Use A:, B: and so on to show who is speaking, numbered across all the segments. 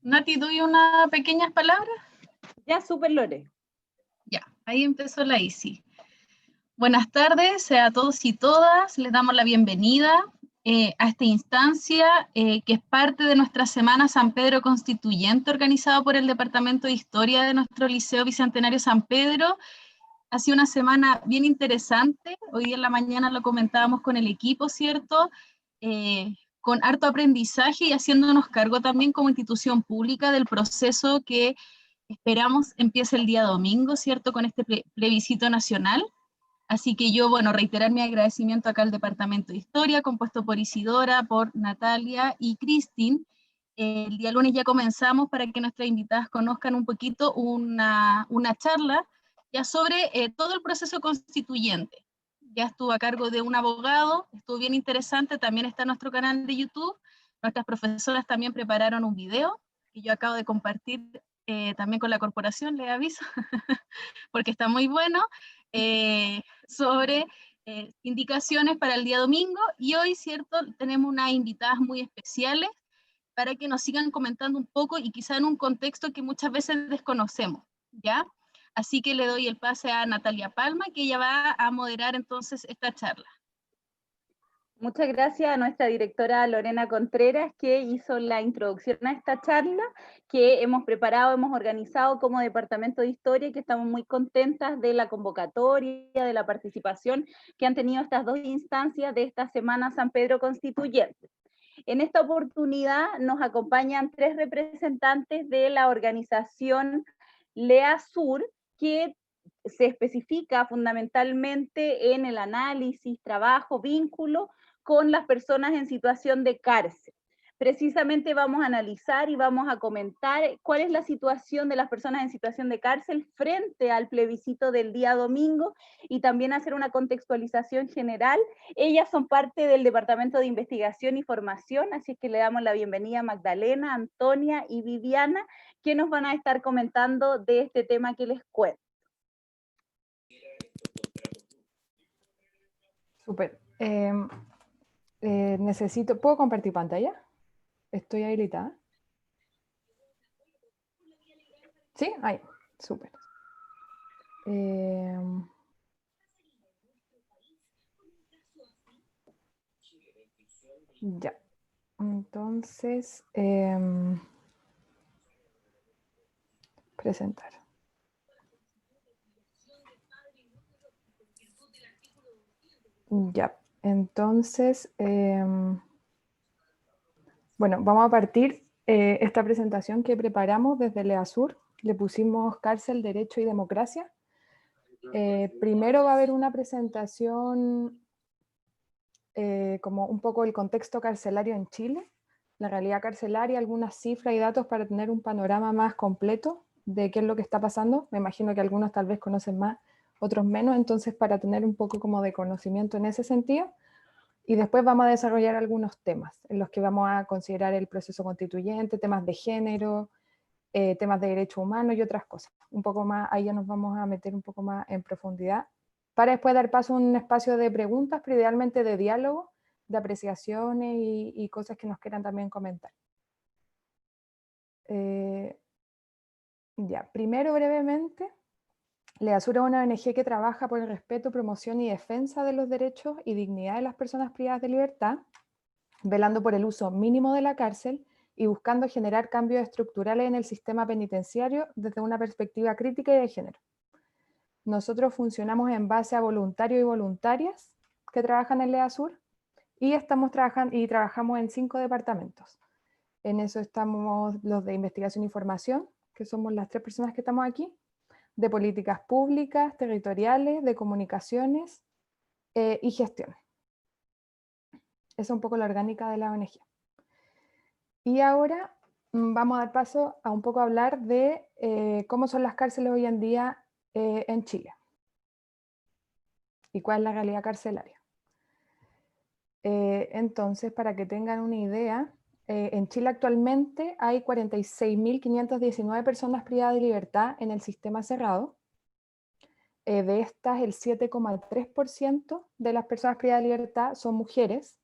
A: Nati, ¿doy unas pequeñas palabras?
B: Ya, súper, Lore.
A: Ya, ahí empezó la Isi. Buenas tardes a todos y todas. Les damos la bienvenida a esta instancia que es parte de nuestra Semana San Pedro Constituyente organizada por el Departamento de Historia de nuestro Liceo Bicentenario San Pedro. Ha sido una semana bien interesante. Hoy día en la mañana lo comentábamos con el equipo, ¿cierto? Con harto aprendizaje y haciéndonos cargo también como institución pública del proceso que esperamos empiece el día domingo, ¿cierto? Con este plebiscito nacional. Así que yo, bueno, reiterar mi agradecimiento acá al Departamento de Historia, compuesto por Isidora, por Natalia y Cristín. El día lunes ya comenzamos para que nuestras invitadas conozcan un poquito una charla ya sobre todo el proceso constituyente. Ya estuvo a cargo de un abogado, estuvo bien interesante, también está en nuestro canal de YouTube. Nuestras profesoras también prepararon un video que yo acabo de compartir también con la corporación, les aviso, porque está muy bueno, sobre indicaciones para el día domingo. Y hoy, ¿cierto? Tenemos unas invitadas muy especiales para que nos sigan comentando un poco y quizá en un contexto que muchas veces desconocemos, ¿ya? Así que le doy el pase a Natalia Palma, que ella va a moderar entonces esta charla.
B: Muchas gracias a nuestra directora Lorena Contreras, que hizo la introducción a esta charla que hemos preparado, hemos organizado como Departamento de Historia, y que estamos muy contentas de la convocatoria, de la participación que han tenido estas dos instancias de esta Semana San Pedro Constituyente. En esta oportunidad nos acompañan tres representantes de la organización Lea Sur, que se especifica fundamentalmente en el análisis, trabajo, vínculo con las personas en situación de cárcel. Precisamente vamos a analizar y vamos a comentar cuál es la situación de las personas en situación de cárcel frente al plebiscito del día domingo, y también hacer una contextualización general. Ellas son parte del Departamento de Investigación y Formación, así que le damos la bienvenida a Magdalena, Antonia y Viviana, que nos van a estar comentando de este tema que les cuento.
C: Súper. ¿Puedo compartir pantalla? ¿Estoy habilitada? ¿Sí? Ahí, súper. Ya. Entonces, presentar. Ya. Entonces, bueno, vamos a partir esta presentación que preparamos desde LEASUR. Le pusimos Cárcel, Derecho y Democracia. Primero va a haber una presentación como un poco el contexto carcelario en Chile, la realidad carcelaria, algunas cifras y datos para tener un panorama más completo de qué es lo que está pasando. Me imagino que algunos tal vez conocen más, otros menos, entonces para tener un poco como de conocimiento en ese sentido. Y después vamos a desarrollar algunos temas en los que vamos a considerar el proceso constituyente, temas de género, temas de derechos humanos y otras cosas. Un poco más, ahí ya nos vamos a meter un poco más en profundidad, para después dar paso a un espacio de preguntas, pero idealmente de diálogo, de apreciaciones y cosas que nos quieran también comentar. Ya, primero brevemente, LEASUR es una ONG que trabaja por el respeto, promoción y defensa de los derechos y dignidad de las personas privadas de libertad, velando por el uso mínimo de la cárcel y buscando generar cambios estructurales en el sistema penitenciario desde una perspectiva crítica y de género. Nosotros funcionamos en base a voluntarios y voluntarias que trabajan en LEASUR y trabajamos en 5 departamentos. En eso estamos los de investigación y formación, que somos las 3 personas que estamos aquí, de políticas públicas, territoriales, de comunicaciones y gestión. Esa es un poco la orgánica de la ONG. Y ahora vamos a dar paso a un poco hablar de cómo son las cárceles hoy en día en Chile y cuál es la realidad carcelaria. Entonces, para que tengan una idea, en Chile actualmente hay 46.519 personas privadas de libertad en el sistema cerrado. De estas, el 7,3% de las personas privadas de libertad son mujeres.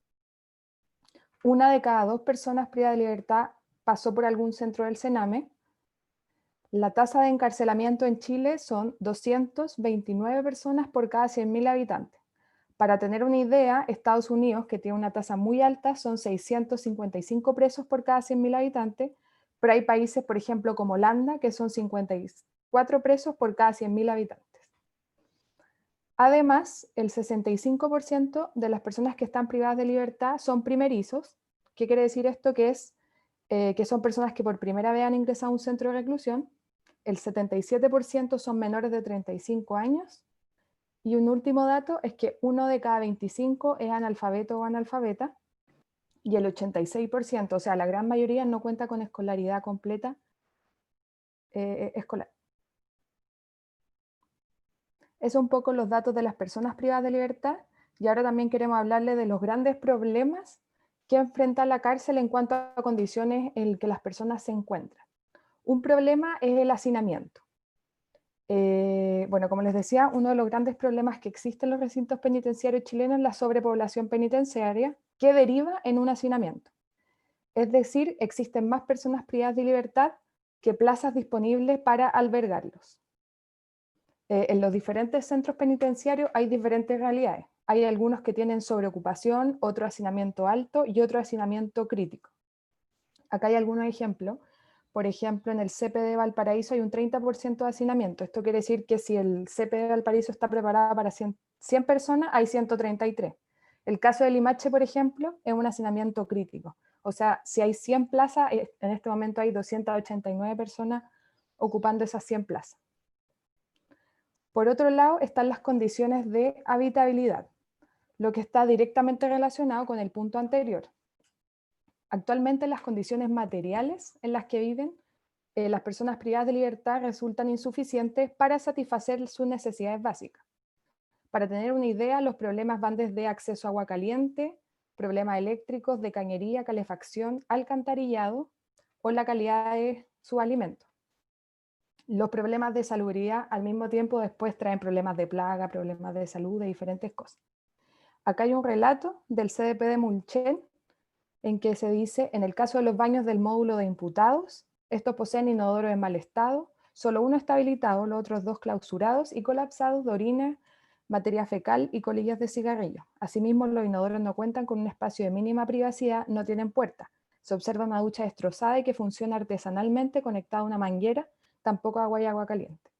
C: 1 de cada 2 personas privadas de libertad pasó por algún centro del Sename. La tasa de encarcelamiento en Chile son 229 personas por cada 100.000 habitantes. Para tener una idea, Estados Unidos, que tiene una tasa muy alta, son 655 presos por cada 100.000 habitantes, pero hay países, por ejemplo, como Holanda, que son 54 presos por cada 100.000 habitantes. Además, el 65% de las personas que están privadas de libertad son primerizos. ¿Qué quiere decir esto? Que son personas que por primera vez han ingresado a un centro de reclusión. El 77% son menores de 35 años. Y un último dato es que 1 de cada 25 es analfabeto o analfabeta, y el 86%, o sea, la gran mayoría, no cuenta con escolaridad completa escolar. Esos son un poco los datos de las personas privadas de libertad, y ahora también queremos hablarles de los grandes problemas que enfrenta la cárcel en cuanto a condiciones en que las personas se encuentran. Un problema es el hacinamiento. Bueno, como les decía, uno de los grandes problemas que existen en los recintos penitenciarios chilenos es la sobrepoblación penitenciaria, que deriva en un hacinamiento. Es decir, existen más personas privadas de libertad que plazas disponibles para albergarlos. En los diferentes centros penitenciarios hay diferentes realidades. Hay algunos que tienen sobreocupación, otro hacinamiento alto y otro hacinamiento crítico. Acá hay algunos ejemplos. Por ejemplo, en el CPD Valparaíso hay un 30% de hacinamiento. Esto quiere decir que si el CPD Valparaíso está preparado para 100 personas, hay 133. El caso de Limache, por ejemplo, es un hacinamiento crítico. O sea, si hay 100 plazas, en este momento hay 289 personas ocupando esas 100 plazas. Por otro lado, están las condiciones de habitabilidad, lo que está directamente relacionado con el punto anterior. Actualmente las condiciones materiales en las que viven las personas privadas de libertad resultan insuficientes para satisfacer sus necesidades básicas. Para tener una idea, los problemas van desde acceso a agua caliente, problemas eléctricos, de cañería, calefacción, alcantarillado o la calidad de su alimento. Los problemas de salubridad al mismo tiempo después traen problemas de plaga, problemas de salud, de diferentes cosas. Acá hay un relato del CDP de Mulchen en que se dice: en el caso de los baños del módulo de imputados, estos poseen inodoro en mal estado, solo uno está habilitado, los otros dos clausurados y colapsados de orina, materia fecal y colillas de cigarrillo. Asimismo, los inodoros no cuentan con un espacio de mínima privacidad, no tienen puerta. Se observa una ducha destrozada y que funciona artesanalmente conectada a una manguera, tampoco agua y agua caliente.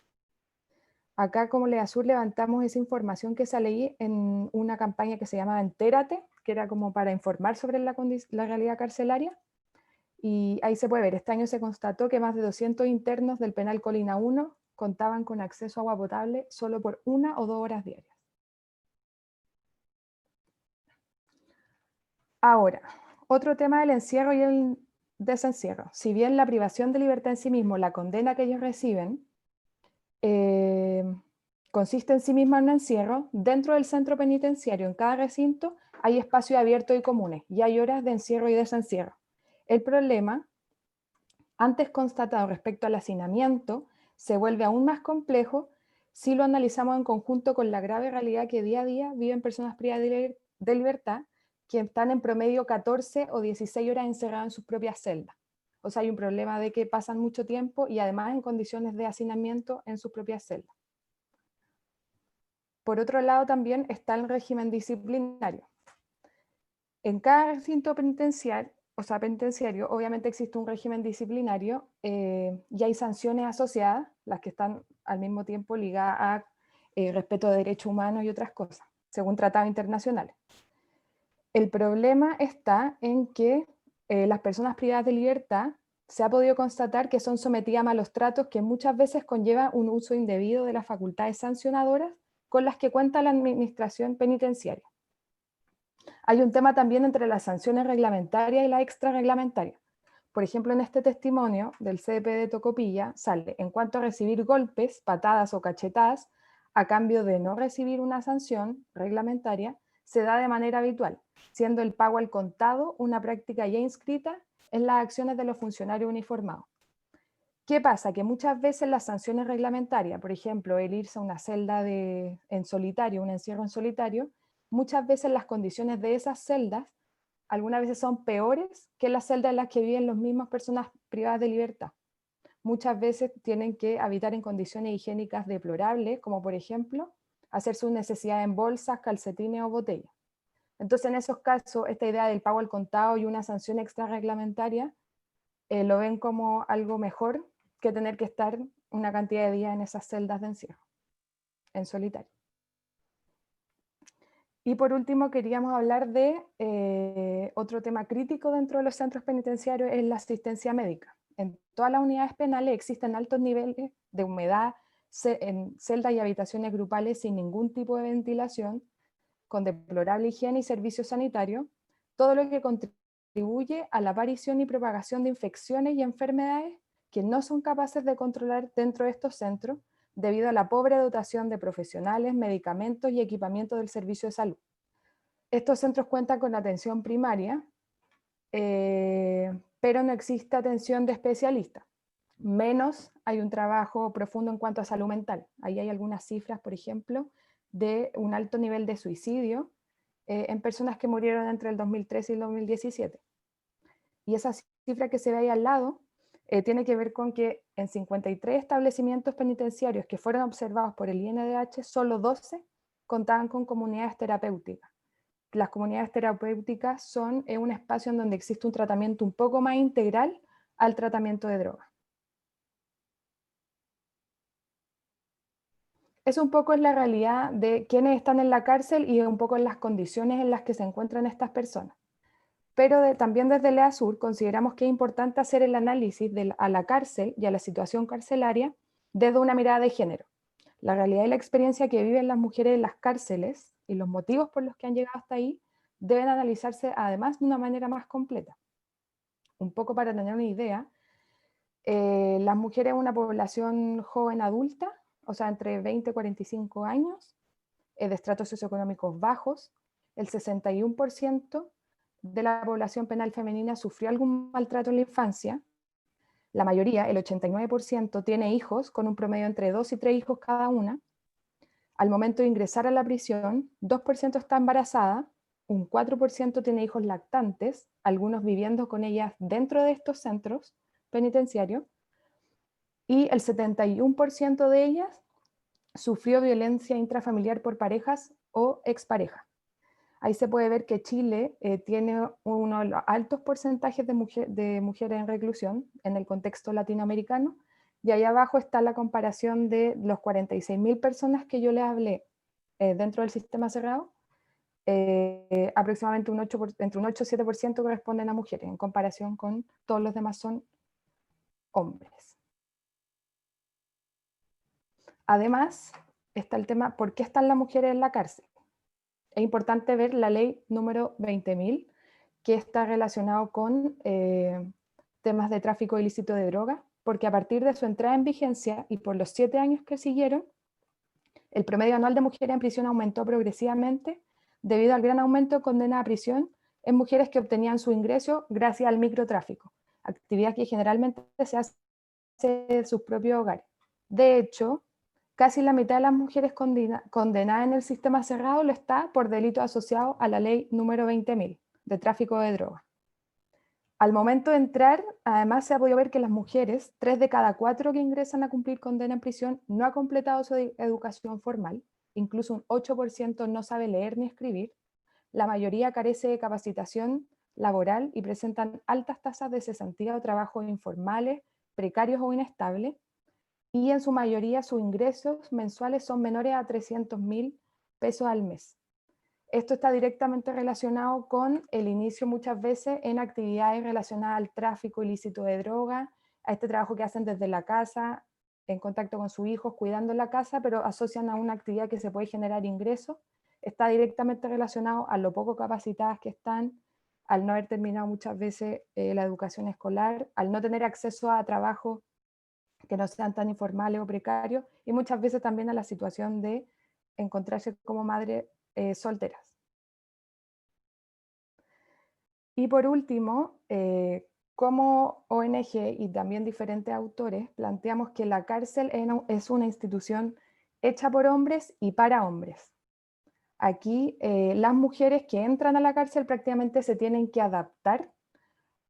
C: Acá, como Leasur, levantamos esa información que sale en una campaña que se llamaba Entérate, que era como para informar sobre la realidad carcelaria. Y ahí se puede ver, este año se constató que más de 200 internos del penal Colina 1 contaban con acceso a agua potable solo por 1 o 2 horas diarias. Ahora, otro tema del encierro y el desencierro. Si bien la privación de libertad en sí mismo, la condena que ellos reciben, consiste en sí misma en un encierro, dentro del centro penitenciario, en cada recinto, hay espacios abiertos y comunes, y hay horas de encierro y desencierro. El problema, antes constatado respecto al hacinamiento, se vuelve aún más complejo si lo analizamos en conjunto con la grave realidad que día a día viven personas privadas de libertad, que están en promedio 14 o 16 horas encerradas en sus propias celdas. O sea, hay un problema de que pasan mucho tiempo y además en condiciones de hacinamiento en sus propias celdas. Por otro lado, también está el régimen disciplinario. En cada recinto penitenciario, obviamente existe un régimen disciplinario y hay sanciones asociadas, las que están al mismo tiempo ligadas a respeto de derechos humanos y otras cosas, según tratados internacionales. El problema está en que las personas privadas de libertad se ha podido constatar que son sometidas a malos tratos que muchas veces conllevan un uso indebido de las facultades sancionadoras con las que cuenta la administración penitenciaria. Hay un tema también entre las sanciones reglamentarias y las extrarreglamentarias. Por ejemplo, en este testimonio del CDP de Tocopilla sale: en cuanto a recibir golpes, patadas o cachetadas, a cambio de no recibir una sanción reglamentaria, se da de manera habitual, siendo el pago al contado una práctica ya inscrita en las acciones de los funcionarios uniformados. ¿Qué pasa? Que muchas veces las sanciones reglamentarias, por ejemplo, el irse a una celda en solitario, un encierro en solitario, muchas veces las condiciones de esas celdas algunas veces son peores que las celdas en las que viven las mismas personas privadas de libertad. Muchas veces tienen que habitar en condiciones higiénicas deplorables, como por ejemplo, hacer sus necesidades en bolsas, calcetines o botellas. Entonces, en esos casos, esta idea del pago al contado y una sanción extrarreglamentaria lo ven como algo mejor que tener que estar una cantidad de días en esas celdas de encierro, en solitario. Y por último, queríamos hablar de otro tema crítico dentro de los centros penitenciarios, es la asistencia médica. En todas las unidades penales existen altos niveles de humedad en celdas y habitaciones grupales sin ningún tipo de ventilación, con deplorable higiene y servicios sanitarios, todo lo que contribuye a la aparición y propagación de infecciones y enfermedades que no son capaces de controlar dentro de estos centros debido a la pobre dotación de profesionales, medicamentos y equipamientos del servicio de salud. Estos centros cuentan con atención primaria, pero no existe atención de especialistas. Menos hay un trabajo profundo en cuanto a salud mental. Ahí hay algunas cifras, por ejemplo, de un alto nivel de suicidio en personas que murieron entre el 2013 y el 2017. Y esa cifra que se ve ahí al lado tiene que ver con que en 53 establecimientos penitenciarios que fueron observados por el INDH, solo 12 contaban con comunidades terapéuticas. Las comunidades terapéuticas son un espacio en donde existe un tratamiento un poco más integral al tratamiento de drogas. Es un poco en la realidad de quienes están en la cárcel y un poco en las condiciones en las que se encuentran estas personas. Pero también desde el EASUR consideramos que es importante hacer el análisis a la cárcel y a la situación carcelaria desde una mirada de género. La realidad y la experiencia que viven las mujeres en las cárceles y los motivos por los que han llegado hasta ahí deben analizarse además de una manera más completa. Un poco para tener una idea, las mujeres en una población joven adulta, o sea, entre 20 y 45 años, de estratos socioeconómicos bajos, el 61% de la población penal femenina sufrió algún maltrato en la infancia. La mayoría, el 89%, tiene hijos con un promedio entre 2 y 3 hijos cada una. Al momento de ingresar a la prisión, 2% está embarazada, un 4% tiene hijos lactantes, algunos viviendo con ellas dentro de estos centros penitenciarios, y el 71% de ellas sufrió violencia intrafamiliar por parejas o exparejas. Ahí se puede ver que Chile tiene uno de los altos porcentajes de mujeres en reclusión en el contexto latinoamericano, y ahí abajo está la comparación de los 46.000 personas que yo les hablé dentro del sistema cerrado, aproximadamente entre un 8 y 7% corresponden a mujeres, en comparación con todos los demás son hombres. Además, está el tema, ¿por qué están las mujeres en la cárcel? Es importante ver la ley número 20.000, que está relacionado con temas de tráfico ilícito de drogas, porque a partir de su entrada en vigencia y por los 7 años que siguieron, el promedio anual de mujeres en prisión aumentó progresivamente debido al gran aumento de condenas a prisión en mujeres que obtenían su ingreso gracias al microtráfico, actividad que generalmente se hace en sus propios hogares. De hecho, casi la mitad de las mujeres condenadas en el sistema cerrado lo está por delitos asociados a la ley número 20.000 de tráfico de drogas. Al momento de entrar, además se ha podido ver que las mujeres, 3 de cada 4 que ingresan a cumplir condena en prisión, no ha completado su educación formal, incluso un 8% no sabe leer ni escribir, la mayoría carece de capacitación laboral y presentan altas tasas de cesantía o trabajos informales, precarios o inestables, y en su mayoría sus ingresos mensuales son menores a 300.000 pesos al mes. Esto está directamente relacionado con el inicio muchas veces en actividades relacionadas al tráfico ilícito de drogas, a este trabajo que hacen desde la casa, en contacto con sus hijos, cuidando la casa, pero asocian a una actividad que se puede generar ingresos. Está directamente relacionado a lo poco capacitadas que están, al no haber terminado muchas veces la educación escolar, al no tener acceso a trabajos que no sean tan informales o precarios, y muchas veces también a la situación de encontrarse como madres solteras. Y por último, como ONG y también diferentes autores, planteamos que la cárcel es una institución hecha por hombres y para hombres. Aquí las mujeres que entran a la cárcel prácticamente se tienen que adaptar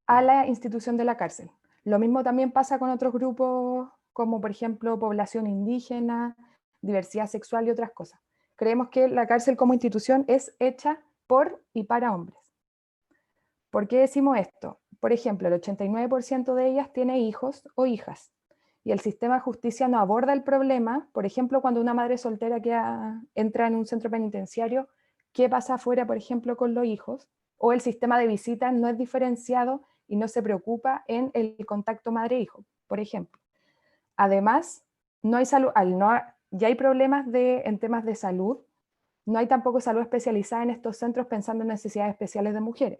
C: a la institución de la cárcel. Lo mismo también pasa con otros grupos como por ejemplo población indígena, diversidad sexual y otras cosas. Creemos que la cárcel como institución es hecha por y para hombres. ¿Por qué decimos esto? Por ejemplo, el 89% de ellas tiene hijos o hijas. Y el sistema de justicia no aborda el problema, por ejemplo, cuando una madre soltera entra en un centro penitenciario, ¿qué pasa afuera, por ejemplo, con los hijos? O el sistema de visitas no es diferenciado y no se preocupa en el contacto madre-hijo, por ejemplo. Además, no hay salud, ya hay problemas en temas de salud, no hay tampoco salud especializada en estos centros pensando en necesidades especiales de mujeres.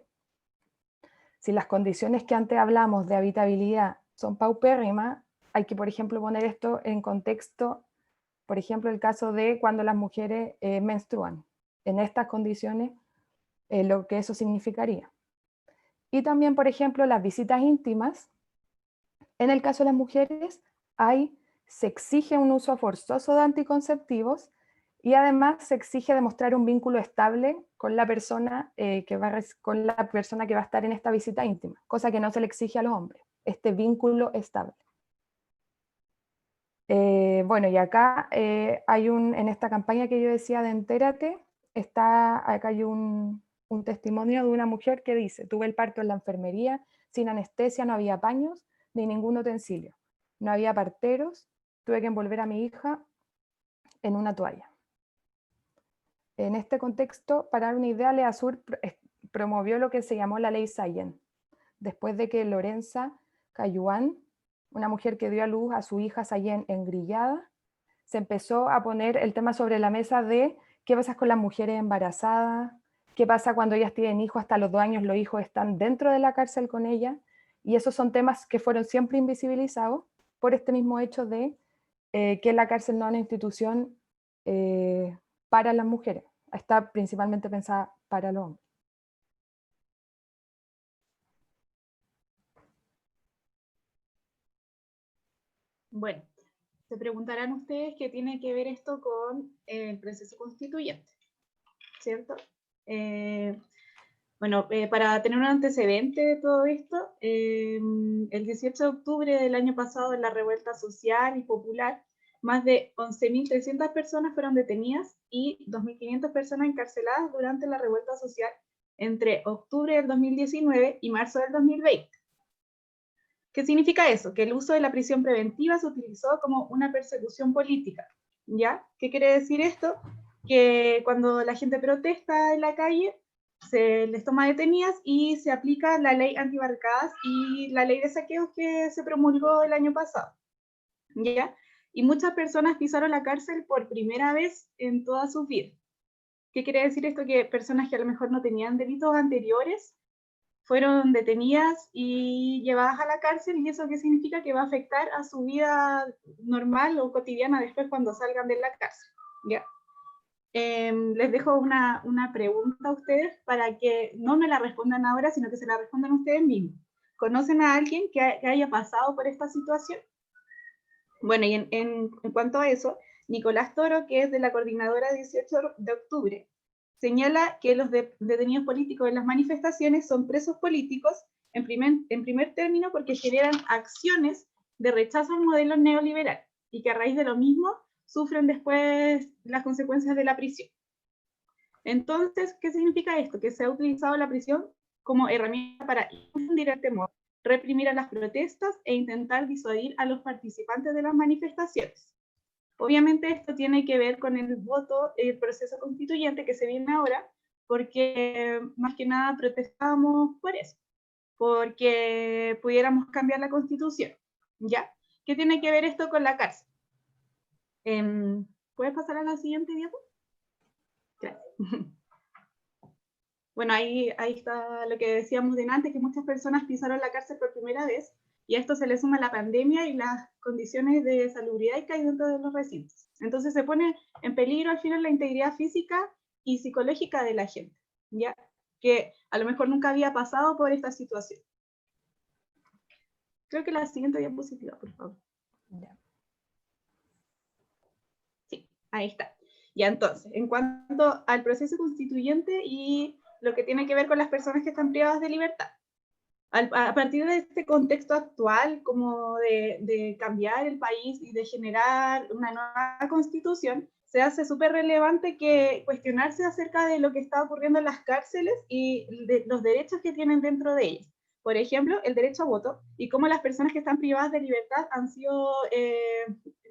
C: Si las condiciones que antes hablamos de habitabilidad son paupérrimas, hay que, por ejemplo, poner esto en contexto, por ejemplo, el caso de cuando las mujeres menstruan. En estas condiciones, lo que eso significaría. Y también, por ejemplo, las visitas íntimas. En el caso de las mujeres, se exige un uso forzoso de anticonceptivos y además se exige demostrar un vínculo estable con la persona, que va a estar en esta visita íntima, cosa que no se le exige a los hombres, este vínculo estable. Bueno, y acá en esta campaña que yo decía de Entérate, acá hay un testimonio de una mujer que dice: tuve el parto en la enfermería, sin anestesia, no había paños ni ningún utensilio, no había parteros, tuve que envolver a mi hija en una toalla. En este contexto, para dar una idea, Leasur promovió lo que se llamó la ley Sayen, después de que Lorenza Cayuán, una mujer que dio a luz a su hija Sayen engrillada, se empezó a poner el tema sobre la mesa de qué pasa con las mujeres embarazadas, qué pasa cuando ellas tienen hijos, hasta los 2 años los hijos están dentro de la cárcel con ellas, y esos son temas que fueron siempre invisibilizados por este mismo hecho de que la cárcel no es una institución para las mujeres, está principalmente pensada para los hombres.
A: Bueno, se preguntarán ustedes qué tiene que ver esto con el proceso constituyente, ¿cierto? Bueno, para tener un antecedente de todo esto, el 18 de octubre del año pasado, en la revuelta social y popular, más de 11.300 personas fueron detenidas y 2.500 personas encarceladas durante la revuelta social entre octubre del 2019 y marzo del 2020. ¿Qué significa eso? Que el uso de la prisión preventiva se utilizó como una persecución política, ¿ya? ¿Qué quiere decir esto? Que cuando la gente protesta en la calle, se les toma detenidas y se aplica la ley antibarricadas y la ley de saqueos que se promulgó el año pasado, ¿ya? Y muchas personas pisaron la cárcel por primera vez en toda su vida. ¿Qué quiere decir esto? Que personas que a lo mejor no tenían delitos anteriores fueron detenidas y llevadas a la cárcel, y eso qué significa que va a afectar a su vida normal o cotidiana después cuando salgan de la cárcel, ¿ya? Les dejo una pregunta a ustedes para que no me la respondan ahora, sino que se la respondan ustedes mismos. ¿Conocen a alguien que haya pasado por esta situación? Bueno, y en cuanto a eso, Nicolás Toro, que es de la coordinadora 18 de octubre, señala que los detenidos políticos en las manifestaciones son presos políticos en primer término porque generan acciones de rechazo al modelo neoliberal y que a raíz de lo mismo sufren después las consecuencias de la prisión. Entonces, ¿qué significa esto? Que se ha utilizado la prisión como herramienta para infundir el temor, reprimir a las protestas e intentar disuadir a los participantes de las manifestaciones. Obviamente esto tiene que ver con el voto, el proceso constituyente que se viene ahora, porque más que nada protestamos por eso, porque pudiéramos cambiar la constitución, ¿ya? ¿Qué tiene que ver esto con la cárcel? ¿Puedes pasar a la siguiente diapo? Gracias. Bueno, ahí está lo que decíamos de antes, que muchas personas pisaron la cárcel por primera vez, y a esto se le suma la pandemia y las condiciones de salubridad que hay dentro de los recintos. Entonces se pone en peligro al final la integridad física y psicológica de la gente, ¿ya? Que a lo mejor nunca había pasado por esta situación. Creo que la siguiente diapositiva, por favor.
C: Ya.
A: Sí, ahí está.
D: Ya, entonces, en cuanto al proceso constituyente y lo que tiene que ver con las personas que están privadas de libertad. A partir de este contexto actual, como de cambiar el país y de generar una nueva constitución, se hace súper relevante que cuestionarse acerca de lo que está ocurriendo en las cárceles y de los derechos que tienen dentro de ellas. Por ejemplo, el derecho a voto y cómo las personas que están privadas de libertad han sido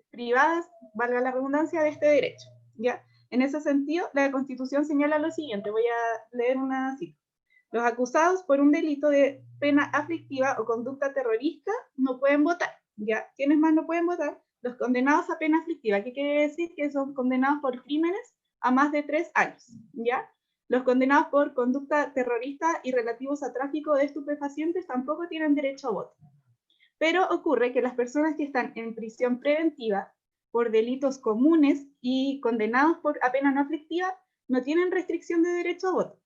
D: privadas, valga la redundancia, de este derecho, ¿ya? En ese sentido, la Constitución señala lo siguiente, voy a leer una cita. Los acusados por un delito de pena aflictiva o conducta terrorista no pueden votar, ¿ya? ¿Quiénes más no pueden votar? Los condenados a pena aflictiva, ¿qué quiere decir? Que son condenados por crímenes a más de 3 años, ¿ya? Los condenados por conducta terrorista y relativos a tráfico de estupefacientes tampoco tienen derecho a voto. Pero ocurre que las personas que están en prisión preventiva por delitos comunes y condenados a pena no aflictiva no tienen restricción de derecho a voto.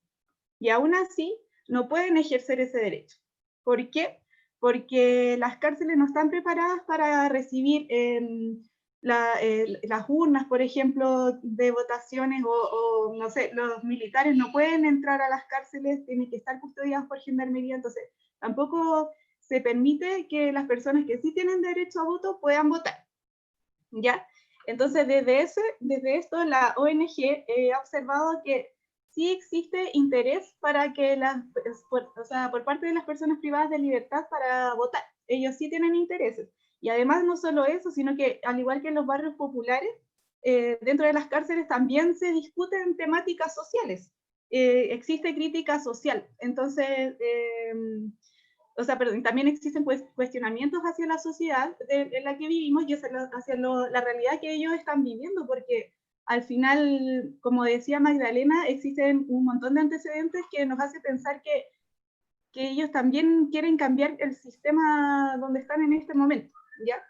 D: Y aún así no pueden ejercer ese derecho. ¿Por qué? Porque las cárceles no están preparadas para recibir las urnas, por ejemplo, de votaciones o, no sé, los militares no pueden entrar a las cárceles, tienen que estar custodiados por gendarmería, entonces tampoco se permite que las personas que sí tienen derecho a voto puedan votar, ¿ya? Entonces, desde esto, la ONG ha observado que sí existe interés para que por parte de las personas privadas de libertad para votar. Ellos sí tienen intereses. Y además no solo eso, sino que al igual que en los barrios populares, dentro de las cárceles también se discuten temáticas sociales. Existe crítica social. Entonces, perdón, también existen pues, cuestionamientos hacia la sociedad en la que vivimos y hacia la realidad que ellos están viviendo, porque al final, como decía Magdalena, existen un montón de antecedentes que nos hace pensar que ellos también quieren cambiar el sistema donde están en este momento, ¿ya?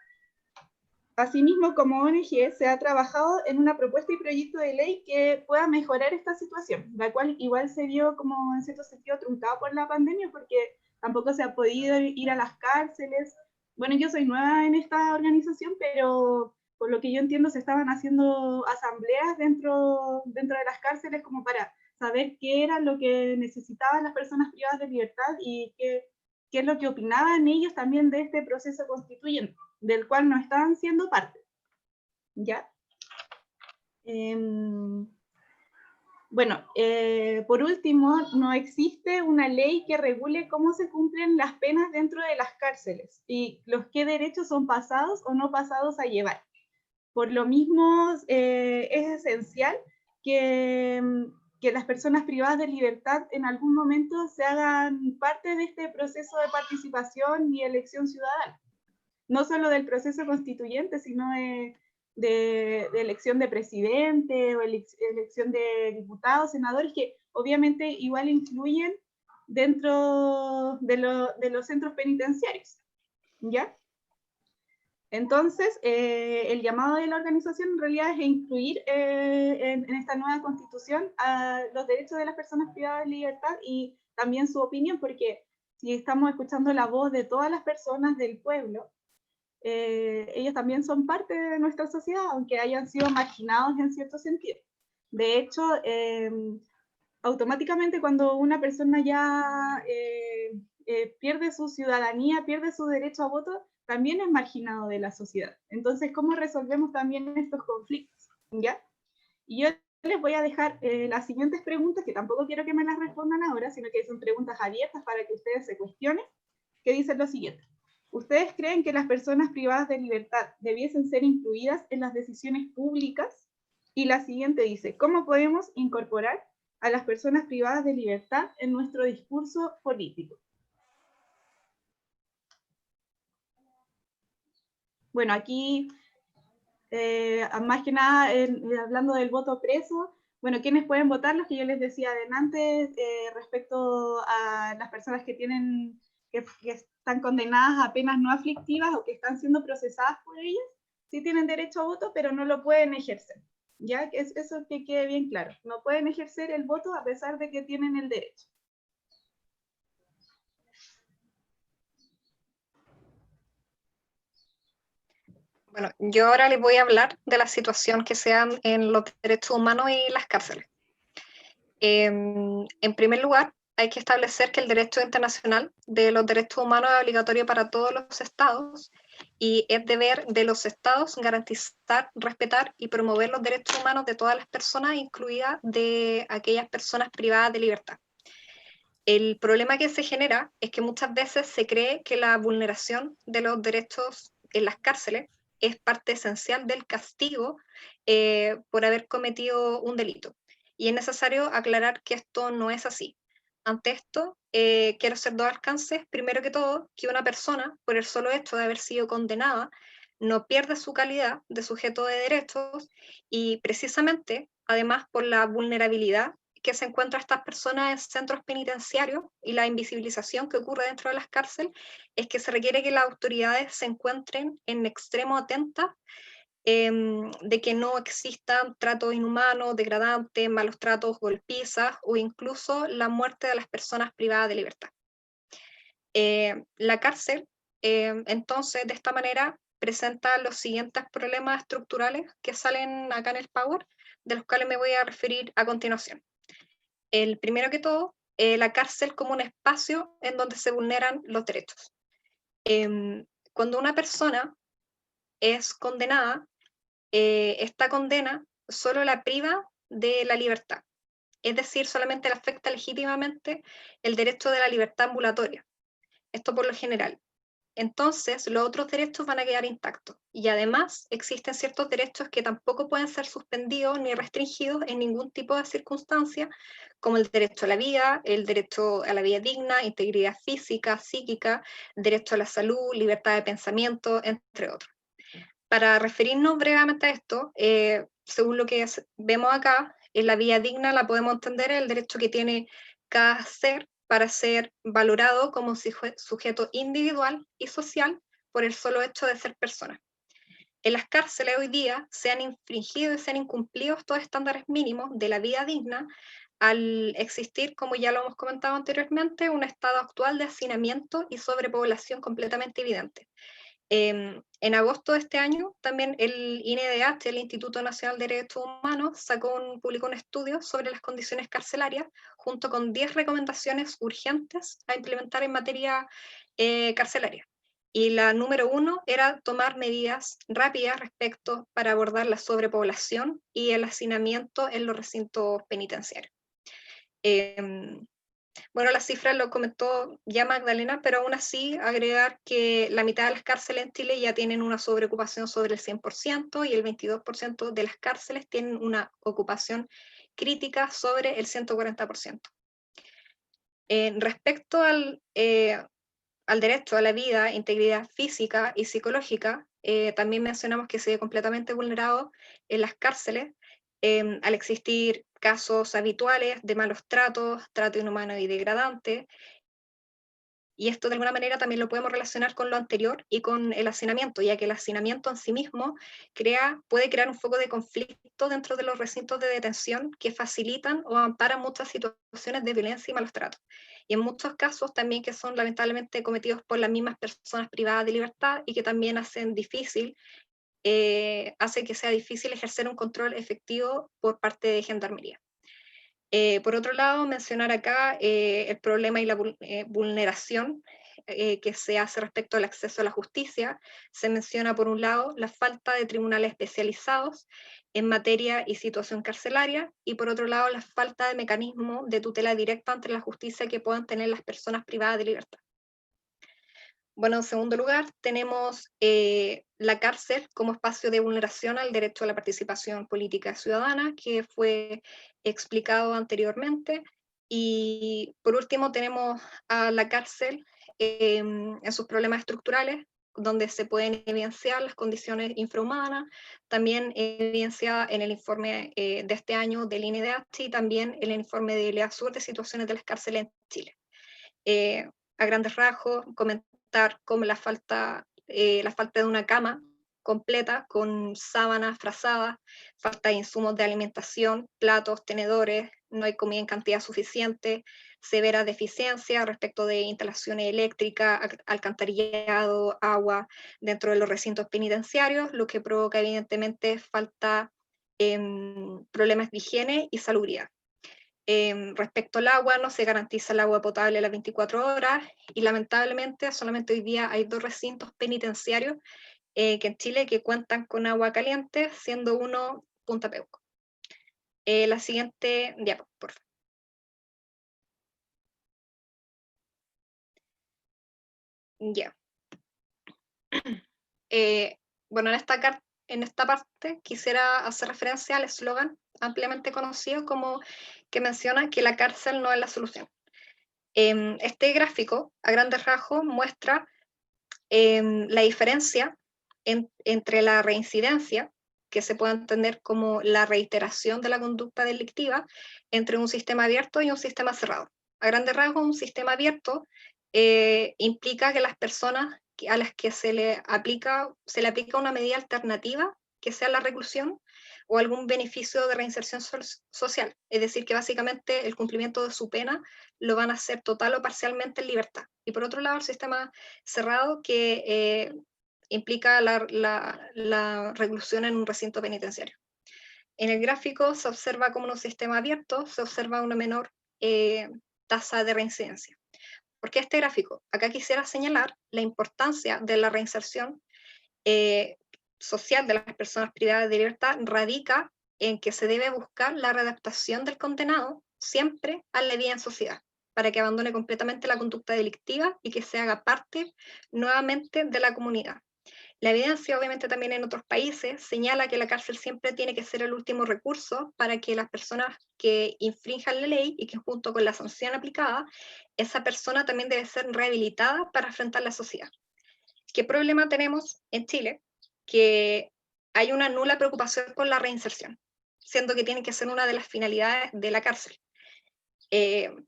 D: Asimismo, como ONG, se ha trabajado en una propuesta y proyecto de ley que pueda mejorar esta situación, la cual igual se vio como en cierto sentido truncada por la pandemia, porque tampoco se ha podido ir a las cárceles. Bueno, yo soy nueva en esta organización, pero por lo que yo entiendo se estaban haciendo asambleas dentro de las cárceles como para saber qué era lo que necesitaban las personas privadas de libertad y qué es lo que opinaban ellos también de este proceso constituyente, del cual no estaban siendo parte, ¿ya? Bueno, por último, no existe una ley que regule cómo se cumplen las penas dentro de las cárceles y qué derechos son pasados o no pasados a llevar. Por lo mismo, es esencial que las personas privadas de libertad en algún momento se hagan parte de este proceso de participación y elección ciudadana. No solo del proceso constituyente, sino de elección de presidente o elección de diputados, senadores, que obviamente igual influyen dentro de los centros penitenciarios, ¿ya? Entonces, el llamado de la organización en realidad es incluir en esta nueva constitución a los derechos de las personas privadas de libertad y también su opinión, porque si estamos escuchando la voz de todas las personas del pueblo, ellos también son parte de nuestra sociedad, aunque hayan sido marginados en cierto sentido. De hecho, automáticamente cuando una persona ya pierde su ciudadanía, pierde su derecho a voto, también es marginado de la sociedad. Entonces, ¿cómo resolvemos también estos conflictos? ¿Ya? Y yo les voy a dejar las siguientes preguntas, que tampoco quiero que me las respondan ahora, sino que son preguntas abiertas para que ustedes se cuestionen, que dicen lo siguiente. ¿Ustedes creen que las personas privadas de libertad debiesen ser incluidas en las decisiones públicas? Y la siguiente dice, ¿cómo podemos incorporar a las personas privadas de libertad en nuestro discurso político? Bueno, aquí, más que nada, hablando del voto preso, bueno, ¿quiénes pueden votar? Los que yo les decía adelante, respecto a las personas que tienen, que están condenadas a penas no aflictivas o que están siendo procesadas por ellas, sí tienen derecho a voto, pero no lo pueden ejercer. ¿Ya? Eso que quede bien claro. No pueden ejercer el voto a pesar de que tienen el derecho.
E: Bueno, yo ahora les voy a hablar de la situación que se da en los derechos humanos y las cárceles. En primer lugar, hay que establecer que el derecho internacional de los derechos humanos es obligatorio para todos los estados y es deber de los estados garantizar, respetar y promover los derechos humanos de todas las personas, incluidas de aquellas personas privadas de libertad. El problema que se genera es que muchas veces se cree que la vulneración de los derechos en las cárceles es parte esencial del castigo por haber cometido un delito. Y es necesario aclarar que esto no es así. Ante esto, quiero hacer dos alcances. Primero que todo, que una persona, por el solo hecho de haber sido condenada, no pierde su calidad de sujeto de derechos y precisamente, además, por la vulnerabilidad que se encuentran estas personas en centros penitenciarios y la invisibilización que ocurre dentro de las cárceles, es que se requiere que las autoridades se encuentren en extremo atentas de que no existan tratos inhumanos, degradantes, malos tratos, golpizas o incluso la muerte de las personas privadas de libertad. La cárcel, entonces, de esta manera, presenta los siguientes problemas estructurales que salen acá en el Power, de los cuales me voy a referir a continuación. El primero que todo, la cárcel como un espacio en donde se vulneran los derechos. Cuando una persona es condenada, esta condena solo la priva de la libertad, es decir, solamente le afecta legítimamente el derecho de la libertad ambulatoria. Esto por lo general. Entonces, los otros derechos van a quedar intactos. Y además, existen ciertos derechos que tampoco pueden ser suspendidos ni restringidos en ningún tipo de circunstancia, como el derecho a la vida, el derecho a la vida digna, integridad física, psíquica, derecho a la salud, libertad de pensamiento, entre otros. Para referirnos brevemente a esto, según lo que vemos acá, en la vida digna la podemos entender el derecho que tiene cada ser para ser valorado como sujeto individual y social por el solo hecho de ser persona. En las cárceles hoy día se han infringido y se han incumplido estos estándares mínimos de la vida digna al existir, como ya lo hemos comentado anteriormente, un estado actual de hacinamiento y sobrepoblación completamente evidente. En agosto de este año, también el INDH, el Instituto Nacional de Derechos Humanos, publicó un estudio sobre las condiciones carcelarias, junto con 10 recomendaciones urgentes a implementar en materia carcelaria. Y la número 1 era tomar medidas rápidas respecto para abordar la sobrepoblación y el hacinamiento en los recintos penitenciarios. Bueno, las cifras lo comentó ya Magdalena, pero aún así agregar que la mitad de las cárceles en Chile ya tienen una sobreocupación sobre el 100% y el 22% de las cárceles tienen una ocupación crítica sobre el 140%. Respecto al derecho a la vida, integridad física y psicológica, también mencionamos que se ve completamente vulnerado en las cárceles al existir casos habituales de malos tratos, trato inhumano y degradante, y esto de alguna manera también lo podemos relacionar con lo anterior y con el hacinamiento, ya que el hacinamiento en sí mismo puede crear un foco de conflicto dentro de los recintos de detención que facilitan o amparan muchas situaciones de violencia y malos tratos. Y en muchos casos también que son lamentablemente cometidos por las mismas personas privadas de libertad y que también hace que sea difícil ejercer un control efectivo por parte de Gendarmería. Por otro lado, mencionar acá el problema y la vulneración que se hace respecto al acceso a la justicia. Se menciona, por un lado, la falta de tribunales especializados en materia y situación carcelaria, y por otro lado, la falta de mecanismos de tutela directa ante la justicia que puedan tener las personas privadas de libertad. Bueno, en segundo lugar, tenemos la cárcel como espacio de vulneración al derecho a la participación política ciudadana, que fue explicado anteriormente. Y por último, tenemos a la cárcel en sus problemas estructurales, donde se pueden evidenciar las condiciones infrahumanas, también evidenciada en el informe de este año del INDH y también en el informe de LEASUR de situaciones de las cárceles en Chile. A grandes rasgos, como la falta de una cama completa con sábanas, frazadas, falta de insumos de alimentación, platos, tenedores, no hay comida en cantidad suficiente, severa deficiencia respecto de instalaciones eléctricas, alcantarillado, agua dentro de los recintos penitenciarios, lo que provoca evidentemente falta problemas de higiene y salubridad. Respecto al agua, no se garantiza el agua potable a las 24 horas y lamentablemente solamente hoy día hay 2 recintos penitenciarios que en Chile que cuentan con agua caliente, siendo uno Punta Peuco. La siguiente diapo, por favor. Ya. Bueno, en esta parte quisiera hacer referencia al eslogan ampliamente conocido como que menciona que la cárcel no es la solución. Este gráfico, a grandes rasgos, muestra la diferencia entre la reincidencia, que se puede entender como la reiteración de la conducta delictiva, entre un sistema abierto y un sistema cerrado. A grandes rasgos, un sistema abierto implica que las personas a las que se le aplica una medida alternativa, que sea la reclusión, o algún beneficio de reinserción social. Es decir, que básicamente el cumplimiento de su pena lo van a hacer total o parcialmente en libertad. Y por otro lado, el sistema cerrado que implica la reclusión en un recinto penitenciario. En el gráfico se observa como en un sistema abierto se observa una menor tasa de reincidencia. ¿Por qué este gráfico? Acá quisiera señalar la importancia de la reinserción social de las personas privadas de libertad radica en que se debe buscar la readaptación del condenado siempre a la vida en sociedad, para que abandone completamente la conducta delictiva y que se haga parte nuevamente de la comunidad. La evidencia, obviamente, también en otros países señala que la cárcel siempre tiene que ser el último recurso para que las personas que infrinjan la ley y que junto con la sanción aplicada, esa persona también debe ser rehabilitada para enfrentar la sociedad. ¿Qué problema tenemos en Chile? Que hay una nula preocupación por la reinserción, siendo que tiene que ser una de las finalidades de la cárcel.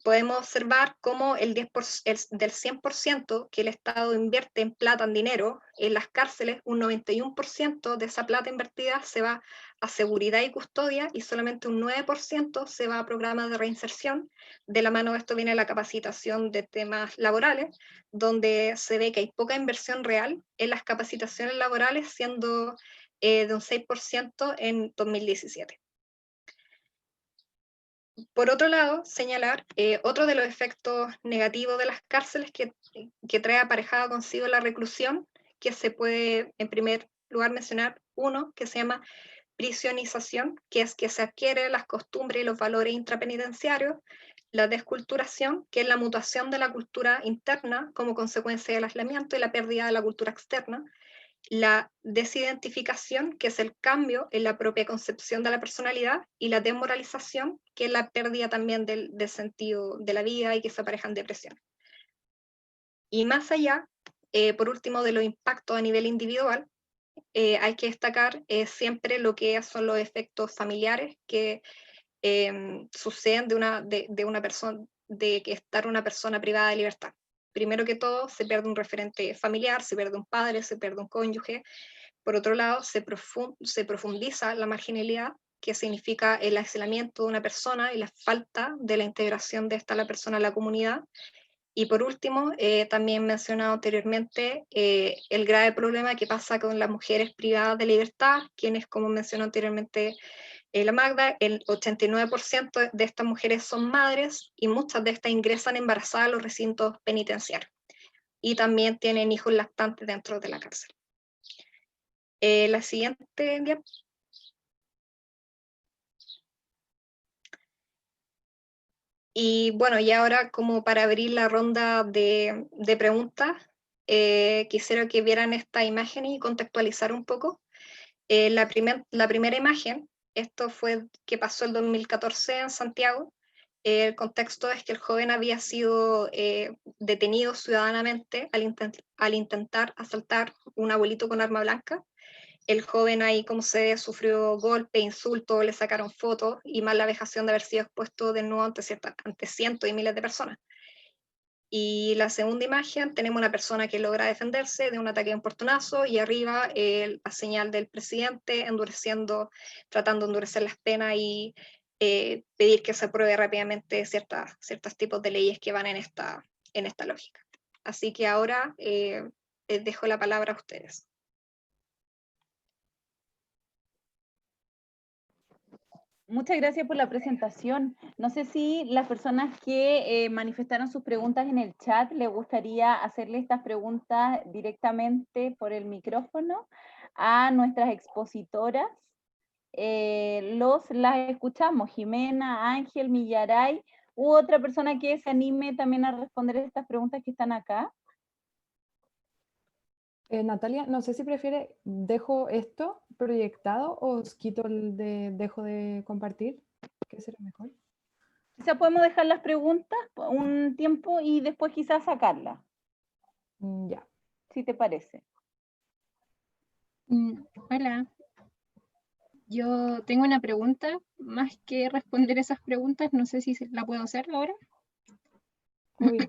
E: Podemos observar cómo del 100% que el Estado invierte en plata, en dinero, en las cárceles, un 91% de esa plata invertida se va a seguridad y custodia y solamente un 9% se va a programas de reinserción. De la mano de esto viene la capacitación de temas laborales, donde se ve que hay poca inversión real en las capacitaciones laborales, siendo de un 6% en 2017. Por otro lado, señalar otro de los efectos negativos de las cárceles que trae aparejado consigo la reclusión, que se puede en primer lugar mencionar uno que se llama prisionización, que es que se adquieren las costumbres y los valores intrapenitenciarios, la desculturación, que es la mutación de la cultura interna como consecuencia del aislamiento y la pérdida de la cultura externa, la desidentificación, que es el cambio en la propia concepción de la personalidad, y la desmoralización, que es la pérdida también del sentido de la vida y que se apareja en depresión. Y más allá, por último, de los impactos a nivel individual, hay que destacar siempre lo que son los efectos familiares que suceden de que estar una persona privada de libertad. Primero que todo, se pierde un referente familiar, se pierde un padre, se pierde un cónyuge. Por otro lado, se profundiza la marginalidad, que significa el aislamiento de una persona y la falta de la integración de esta la persona en la comunidad. Y por último, también mencionado anteriormente, el grave problema que pasa con las mujeres privadas de libertad, quienes, como mencionó anteriormente la Magda, el 89% de estas mujeres son madres y muchas de estas ingresan embarazadas a los recintos penitenciarios. Y también tienen hijos lactantes dentro de la cárcel. La siguiente diapositiva. Y bueno, y ahora como para abrir la ronda de preguntas, quisiera que vieran esta imagen y contextualizar un poco. La primera imagen, esto fue que pasó el 2014 en Santiago. El contexto es que el joven había sido detenido ciudadanamente al intentar asaltar un abuelito con arma blanca. El joven ahí, como se ve, sufrió golpe, insulto, le sacaron fotos y más la vejación de haber sido expuesto de nuevo ante cientos y miles de personas. Y la segunda imagen, tenemos una persona que logra defenderse de un ataque de un portonazo, y arriba la señal del presidente tratando de endurecer las penas y pedir que se apruebe rápidamente ciertos tipos de leyes que van en esta lógica. Así que ahora les dejo la palabra a ustedes.
B: Muchas gracias por la presentación. No sé si las personas que manifestaron sus preguntas en el chat les gustaría hacerle estas preguntas directamente por el micrófono a nuestras expositoras. Las escuchamos, Jimena, Ángel, Millaray, u otra persona que se anime también a responder estas preguntas que están acá.
C: Natalia, no sé si prefiere, ¿dejo esto proyectado o os quito dejo de compartir? ¿Qué será mejor?
B: Quizás podemos dejar las preguntas por un tiempo y después quizás sacarlas.
C: Ya.
B: ¿Si te parece?
F: Hola. Yo tengo una pregunta, más que responder esas preguntas, no sé si la puedo hacer ahora.
C: Obvio.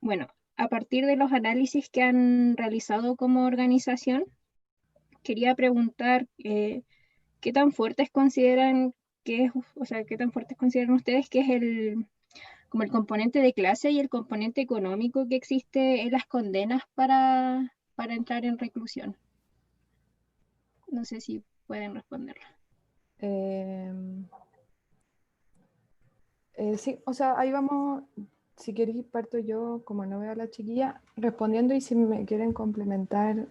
F: Bueno, a partir de los análisis que han realizado como organización, quería preguntar qué tan fuertes consideran qué tan fuertes consideran ustedes que es como el componente de clase y el componente económico que existe en las condenas para entrar en reclusión. No sé si pueden responderla.
C: Sí, o sea, ahí vamos, si queréis parto yo, como no veo a la chiquilla, respondiendo, y si me quieren complementar,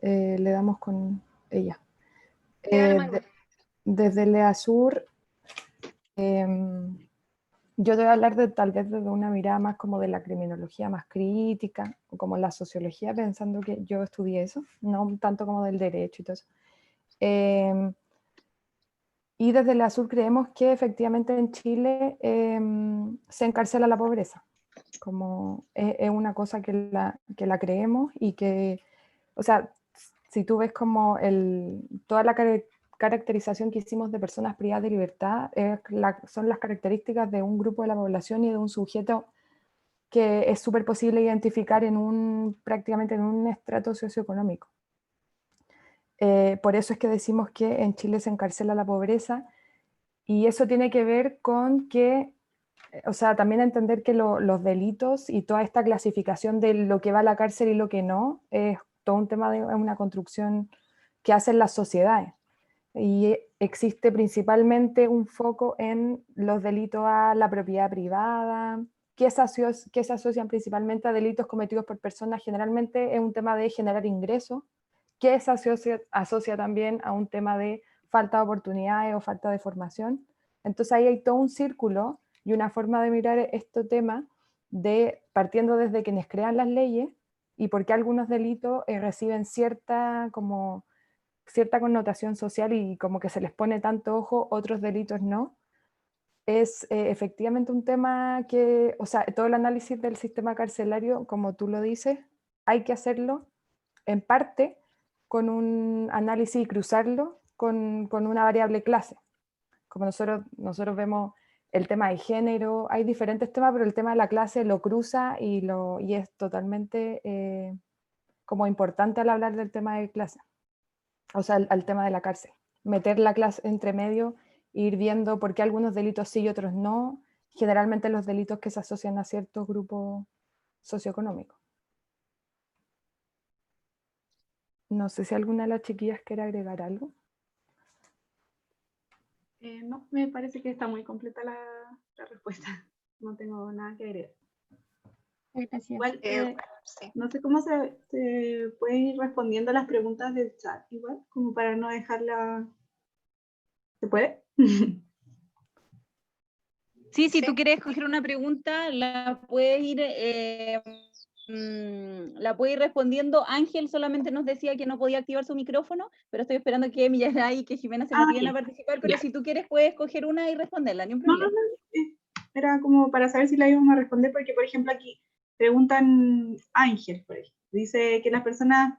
C: le damos con ella. Desde el EASUR, yo te voy a hablar tal vez desde una mirada más como de la criminología más crítica, o como la sociología, pensando que yo estudié eso, no tanto como del derecho y todo eso. Y desde el EASUR creemos que efectivamente en Chile se encarcela la pobreza, como es una cosa que la creemos, y que, o sea, si tú ves como toda la caracterización que hicimos de personas privadas de libertad, son las características de un grupo de la población y de un sujeto que es súper posible identificar prácticamente en un estrato socioeconómico. Por eso es que decimos que en Chile se encarcela la pobreza, y eso tiene que ver con que, o sea, también entender que los delitos y toda esta clasificación de lo que va a la cárcel y lo que no, es todo un tema de una construcción que hacen las sociedades. Y existe principalmente un foco en los delitos a la propiedad privada, que se asocian principalmente a delitos cometidos por personas. Generalmente es un tema de generar ingresos, que se asocia también a un tema de falta de oportunidades o falta de formación. Entonces ahí hay todo un círculo y una forma de mirar este tema, partiendo desde quienes crean las leyes y por qué algunos delitos reciben cierta connotación social y como que se les pone tanto ojo, otros delitos no. Es efectivamente un tema que, o sea, todo el análisis del sistema carcelario, como tú lo dices, hay que hacerlo en parte con un análisis y cruzarlo con una variable clase. Como nosotros vemos el tema de género, hay diferentes temas, pero el tema de la clase lo cruza y es totalmente como importante al hablar del tema de clase. O sea, al tema de la cárcel. Meter la clase entre medio, ir viendo por qué algunos delitos sí y otros no, generalmente los delitos que se asocian a ciertos grupos socioeconómicos. No sé si alguna de las chiquillas quiere agregar algo.
D: No, me parece que está muy completa la respuesta. No tengo nada que agregar.
F: Gracias.
D: Igual,
E: Sí.
D: no sé cómo se pueden ir respondiendo las preguntas del chat, igual, como para no dejarla... ¿Se puede?
B: Sí, si
E: Sí.
B: tú quieres escoger una pregunta, la puedes ir respondiendo. Ángel solamente nos decía que no podía activar su micrófono, pero estoy esperando que Millaray y que Jimena se motiven a participar, pero si tú quieres puedes escoger una y responderla, ni un problema.
D: Era como para saber si la íbamos a responder, porque por ejemplo aquí preguntan Ángel, por ejemplo, dice que las personas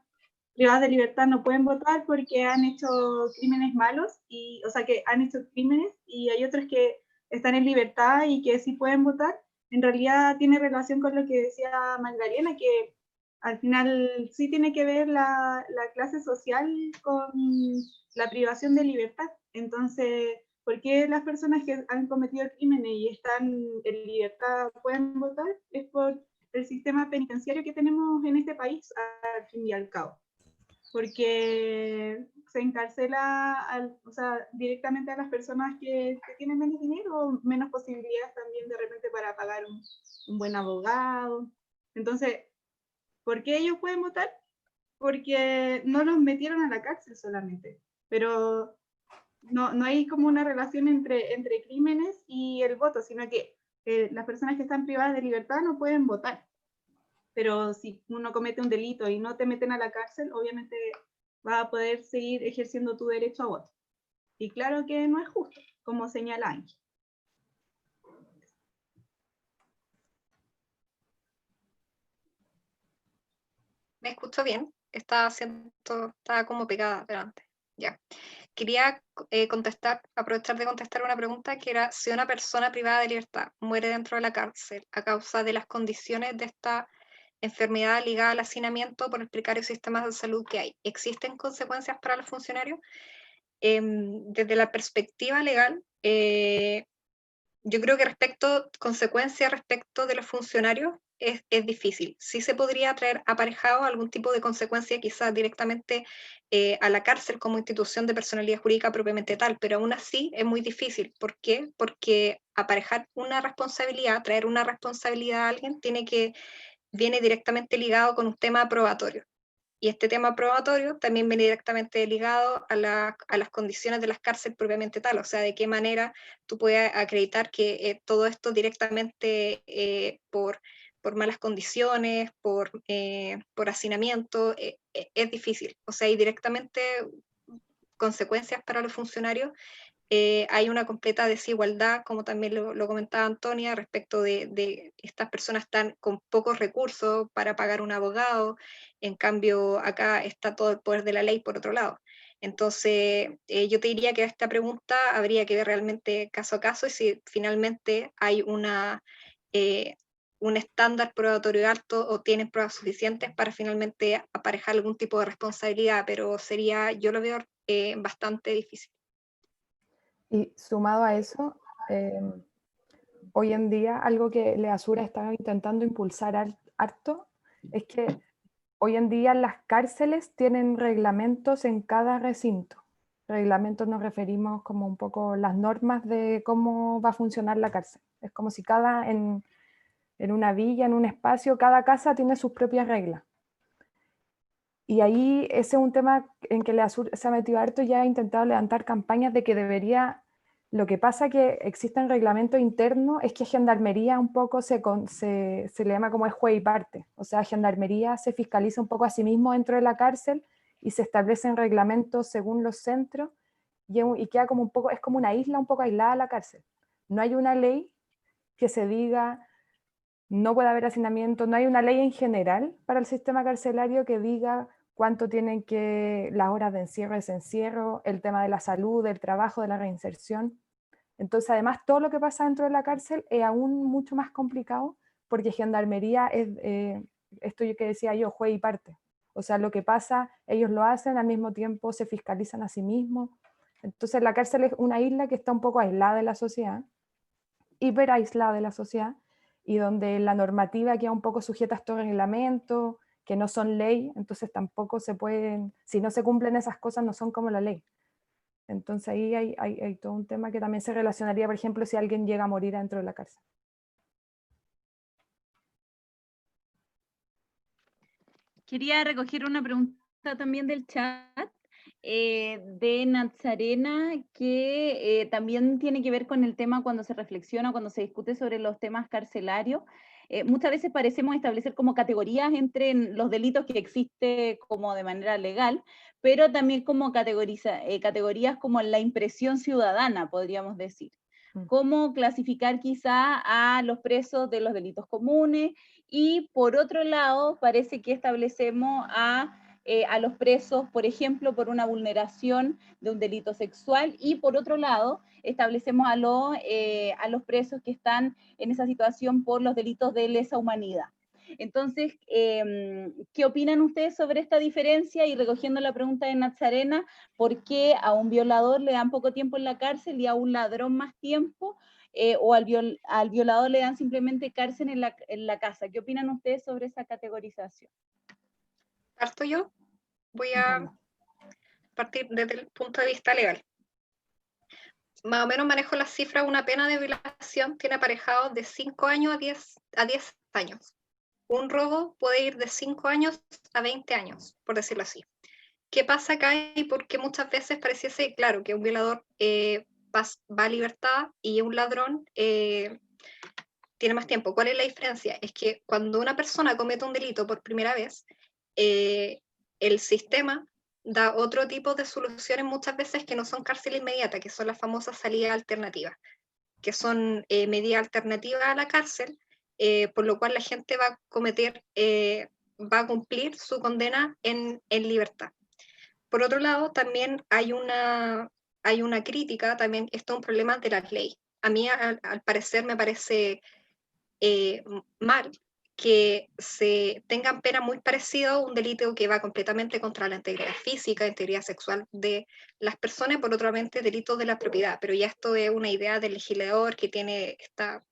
D: privadas de libertad no pueden votar porque han hecho crímenes malos, o sea, que han hecho crímenes, y hay otros que están en libertad y que sí pueden votar. en realidad tiene relación con lo que decía Magdalena, que al final sí tiene que ver la clase social con la privación de libertad. Entonces, ¿por qué las personas que han cometido crímenes y están en libertad pueden votar? Es por el sistema penitenciario que tenemos en este país, al fin y al cabo. Porque se encarcela directamente a las personas que tienen menos dinero o menos posibilidades también de repente para pagar un buen abogado. Entonces, ¿por qué ellos pueden votar? Porque no los metieron a la cárcel solamente, pero no hay como una relación entre crímenes y el voto, sino que las personas que están privadas de libertad no pueden votar. Pero si uno comete un delito y no te meten a la cárcel, obviamente vas a poder seguir ejerciendo tu derecho a voto. Y claro que no es justo, como señala Ángel.
E: ¿Me escucho bien? Estaba como pegada delante. Ya. Quería aprovechar de contestar una pregunta que era si una persona privada de libertad muere dentro de la cárcel a causa de las condiciones de esta enfermedad ligada al hacinamiento por el precario sistema de salud que hay, ¿existen consecuencias para los funcionarios? Desde la perspectiva legal, yo creo que consecuencias respecto de los funcionarios es difícil. Sí se podría traer aparejado algún tipo de consecuencia, quizás directamente a la cárcel como institución de personalidad jurídica propiamente tal, pero aún así es muy difícil. ¿Por qué? Porque aparejar una responsabilidad, traer una responsabilidad a alguien, viene directamente ligado con un tema probatorio. Y este tema probatorio también viene directamente ligado a las condiciones de las cárceles propiamente tal, o sea, de qué manera tú puedes acreditar que todo esto directamente por malas condiciones, por hacinamiento, es difícil. O sea, hay directamente consecuencias para los funcionarios. Hay una completa desigualdad, como también lo comentaba Antonia, respecto de estas personas están con pocos recursos para pagar un abogado, en cambio acá está todo el poder de la ley por otro lado. Entonces, yo te diría que a esta pregunta habría que ver realmente caso a caso y si finalmente hay un estándar probatorio alto o tienen pruebas suficientes para finalmente aparejar algún tipo de responsabilidad, pero yo lo veo bastante difícil.
C: Y sumado a eso, hoy en día algo que Leasura está intentando impulsar harto es que hoy en día las cárceles tienen reglamentos en cada recinto. Reglamentos nos referimos como un poco las normas de cómo va a funcionar la cárcel. Es como si en una villa, en un espacio, cada casa tiene sus propias reglas. Y ahí ese es un tema en que Leasur se ha metido harto y ha intentado levantar campañas de que debería. Lo que pasa que existen reglamentos internos es que Gendarmería un poco se le llama como es juez y parte. O sea, Gendarmería se fiscaliza un poco a sí mismo dentro de la cárcel y se establecen reglamentos según los centros y queda como un poco, es como una isla un poco aislada de la cárcel. No hay una ley que se diga no puede haber hacinamiento, no hay una ley en general para el sistema carcelario que diga cuánto tienen las horas de encierro, desencierro, el tema de la salud, del trabajo, de la reinserción. Entonces, además, todo lo que pasa dentro de la cárcel es aún mucho más complicado porque Gendarmería es, esto que decía yo, juez y parte. O sea, lo que pasa, ellos lo hacen, al mismo tiempo se fiscalizan a sí mismos. Entonces, la cárcel es una isla que está un poco aislada de la sociedad, hiper aislada de la sociedad, y donde la normativa queda un poco sujeta a estos reglamentos, que no son ley, entonces tampoco se pueden, si no se cumplen esas cosas, no son como la ley. Entonces ahí hay todo un tema que también se relacionaría, por ejemplo, si alguien llega a morir dentro de la cárcel.
B: Quería recoger una pregunta también del chat de Nazarena, que también tiene que ver con el tema cuando se reflexiona, cuando se discute sobre los temas carcelarios. Muchas veces parecemos establecer como categorías entre los delitos que existen como de manera legal, pero también como categorías como la impresión ciudadana, podríamos decir. Cómo clasificar quizá a los presos de los delitos comunes y por otro lado parece que establecemos a a los presos, por ejemplo, por una vulneración de un delito sexual, y por otro lado, establecemos a los presos que están en esa situación por los delitos de lesa humanidad. Entonces, ¿qué opinan ustedes sobre esta diferencia? Y recogiendo la pregunta de Nazarena, ¿por qué a un violador le dan poco tiempo en la cárcel y a un ladrón más tiempo? O al violador le dan simplemente cárcel en la casa. ¿Qué opinan ustedes sobre esa categorización?
E: ¿Parto yo? Voy a partir desde el punto de vista legal. Más o menos manejo las cifras. Una pena de violación tiene aparejado de 5 años a 10 años. Un robo puede ir de 5 años a 20 años, por decirlo así. ¿Qué pasa acá y por qué muchas veces pareciese, claro, que un violador va a libertad y un ladrón tiene más tiempo? ¿Cuál es la diferencia? Es que cuando una persona comete un delito por primera vez, el sistema da otro tipo de soluciones muchas veces que no son cárcel inmediata, que son las famosas salidas alternativas, que son medidas alternativas a la cárcel, por lo cual la gente va a cumplir su condena en libertad. Por otro lado, también hay una crítica, también esto es un problema de la ley. A mí, al parecer, me parece mal que se tengan pena muy parecido a un delito que va completamente contra la integridad física, integridad sexual de las personas, por otra parte, delitos de la propiedad. Pero ya esto es una idea del legislador que tiene esta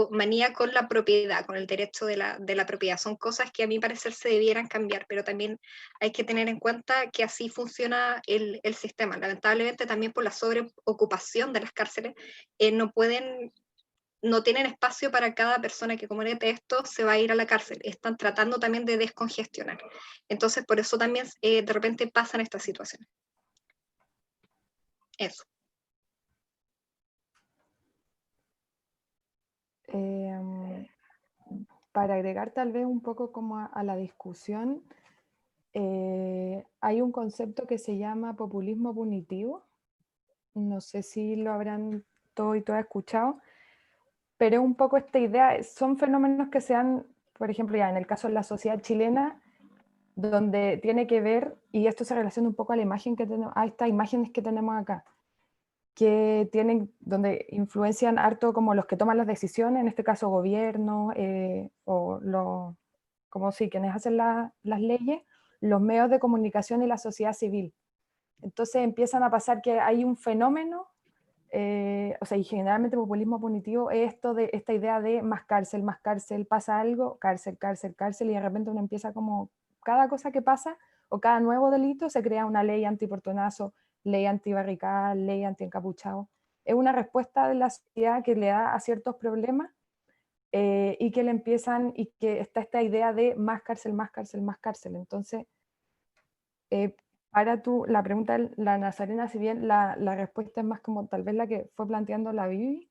E: manía con la propiedad, con el derecho de la propiedad. Son cosas que a mi parecer se debieran cambiar, pero también hay que tener en cuenta que así funciona el sistema. Lamentablemente también por la sobreocupación de las cárceles no tienen espacio para cada persona que comete esto, se va a ir a la cárcel. Están tratando también de descongestionar. Entonces, por eso también de repente pasan estas situaciones. Eso.
C: Para agregar tal vez un poco como a la discusión, hay un concepto que se llama populismo punitivo. No sé si lo habrán todo y todas escuchado, pero un poco esta idea, son fenómenos que se dan, por ejemplo, ya en el caso de la sociedad chilena, donde tiene que ver, y esto se relaciona un poco a la imagen que tenemos, a estas imágenes que tenemos acá, que tienen, donde influencian harto como los que toman las decisiones, en este caso gobierno, o como sí, quienes hacen las leyes, los medios de comunicación y la sociedad civil. Entonces empiezan a pasar que hay un fenómeno, o sea, y generalmente populismo punitivo es esta idea de más cárcel, pasa algo, cárcel, cárcel, cárcel, y de repente uno empieza como, cada cosa que pasa, o cada nuevo delito, se crea una ley antiportonazo, ley antibarricada, ley antiencapuchado. Es una respuesta de la sociedad que le da a ciertos problemas, y que le empiezan, y que está esta idea de más cárcel, más cárcel, más cárcel. Entonces, para la pregunta de la Nazarena, si bien la respuesta es más como tal vez la que fue planteando la Vivi,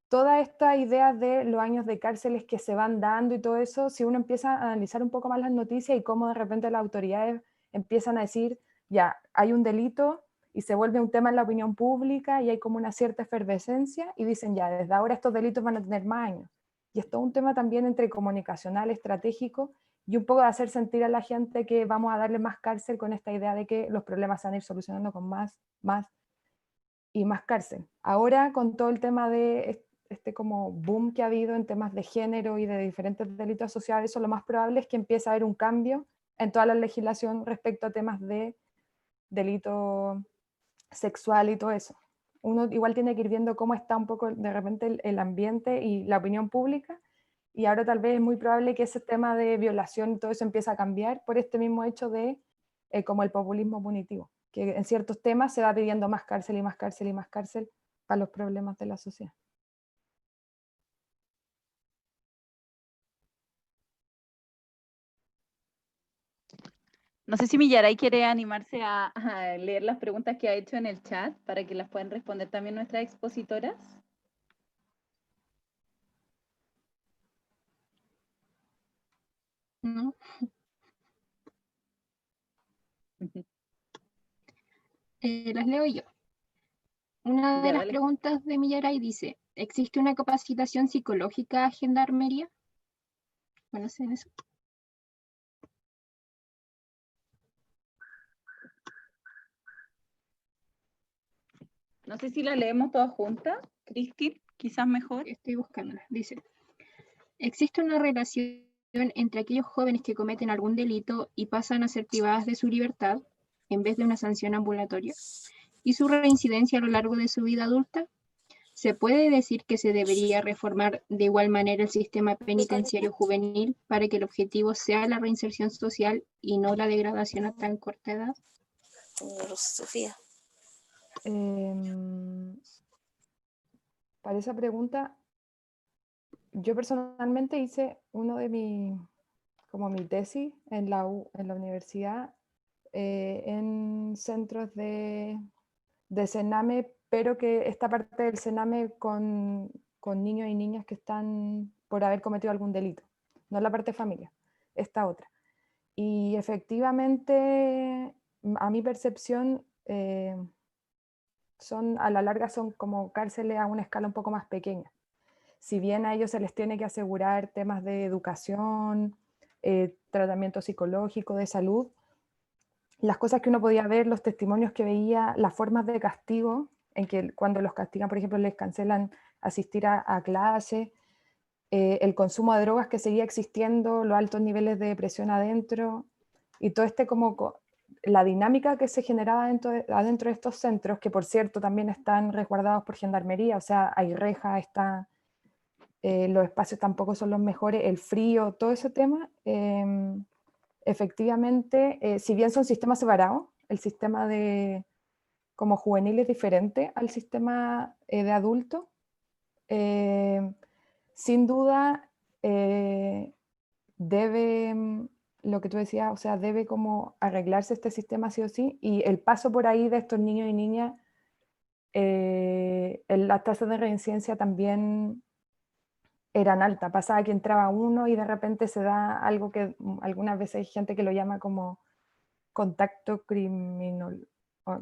C: toda esta idea de los años de cárceles que se van dando y todo eso, si uno empieza a analizar un poco más las noticias y cómo de repente las autoridades empiezan a decir, ya, hay un delito y se vuelve un tema en la opinión pública y hay como una cierta efervescencia y dicen, ya, desde ahora estos delitos van a tener más años. Y es todo un tema también entre comunicacional, estratégico, y un poco de hacer sentir a la gente que vamos a darle más cárcel con esta idea de que los problemas se van a ir solucionando con más y más cárcel. Ahora, con todo el tema de este como boom que ha habido en temas de género y de diferentes delitos asociados, eso lo más probable es que empiece a haber un cambio en toda la legislación respecto a temas de delito sexual y todo eso. Uno igual tiene que ir viendo cómo está un poco de repente el ambiente y la opinión pública, y ahora tal vez es muy probable que ese tema de violación y todo eso empiece a cambiar por este mismo hecho de como el populismo punitivo, que en ciertos temas se va pidiendo más cárcel y más cárcel y más cárcel para los problemas de la sociedad.
B: No sé si Millaray quiere animarse a leer las preguntas que ha hecho en el chat para que las puedan responder también nuestras expositoras.
F: ¿No? Las leo yo. Una de
B: Ya,
F: las
B: dale.
F: preguntas de Millaray dice, ¿existe una capacitación psicológica a Gendarmería? ¿Conocen eso?
B: No sé si la leemos todas juntas. Cristi, quizás mejor.
F: Estoy buscándola. Dice, existe una relación entre aquellos jóvenes que cometen algún delito y pasan a ser privadas de su libertad en vez de una sanción ambulatoria y su reincidencia a lo largo de su vida adulta. ¿Se puede decir que se debería reformar de igual manera el sistema penitenciario juvenil para que el objetivo sea la reinserción social y no la degradación a tan corta edad?
G: Sofía.
C: Para esa pregunta, yo personalmente hice uno de mi tesis en la universidad en centros de Sename, pero que esta parte del Sename con niños y niñas que están por haber cometido algún delito, no la parte de familia, esta otra. Y efectivamente, a mi percepción, a la larga son como cárceles a una escala un poco más pequeña. Si bien a ellos se les tiene que asegurar temas de educación, tratamiento psicológico, de salud, las cosas que uno podía ver, los testimonios que veía, las formas de castigo, en que cuando los castigan, por ejemplo, les cancelan asistir a clase, el consumo de drogas que seguía existiendo, los altos niveles de depresión adentro, y todo la dinámica que se generaba adentro de estos centros, que por cierto también están resguardados por gendarmería, o sea, hay rejas, los espacios tampoco son los mejores, el frío, todo ese tema, efectivamente, si bien son sistemas separados, el sistema como juvenil es diferente al sistema de adultos, sin duda debe, lo que tú decías, o sea, debe como arreglarse este sistema sí o sí, y el paso por ahí de estos niños y niñas, las tasas de reincidencia también eran altas. Pasaba que entraba uno y de repente se da algo que algunas veces hay gente que lo llama como contacto criminal,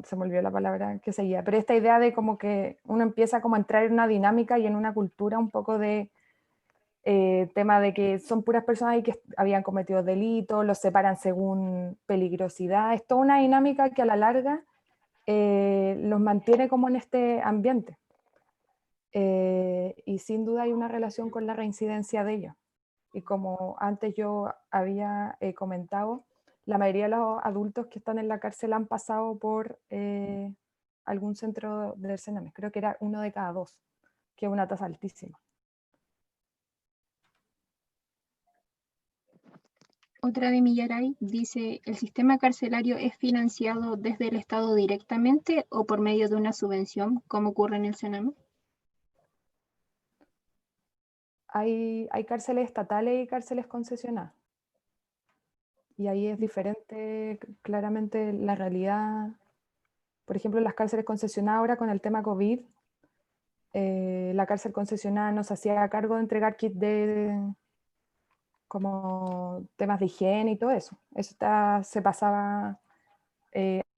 C: se me olvidó la palabra que seguía, pero esta idea de como que uno empieza como a entrar en una dinámica y en una cultura un poco de tema de que son puras personas ahí que habían cometido delitos, los separan según peligrosidad, es toda una dinámica que a la larga los mantiene como en este ambiente. Y sin duda hay una relación con la reincidencia de ellos. Y como antes yo había comentado, la mayoría de los adultos que están en la cárcel han pasado por algún centro del Sename. Creo que era 1 de cada 2, que es una tasa altísima.
F: Otra de Millaray dice, ¿el sistema carcelario es financiado desde el Estado directamente o por medio de una subvención, como ocurre en el Sename?
C: Hay cárceles estatales y cárceles concesionadas. Y ahí es diferente claramente la realidad. Por ejemplo, las cárceles concesionadas ahora con el tema COVID, la cárcel concesionada nos hacía cargo de entregar kits de como temas de higiene y todo eso. Eso se pasaba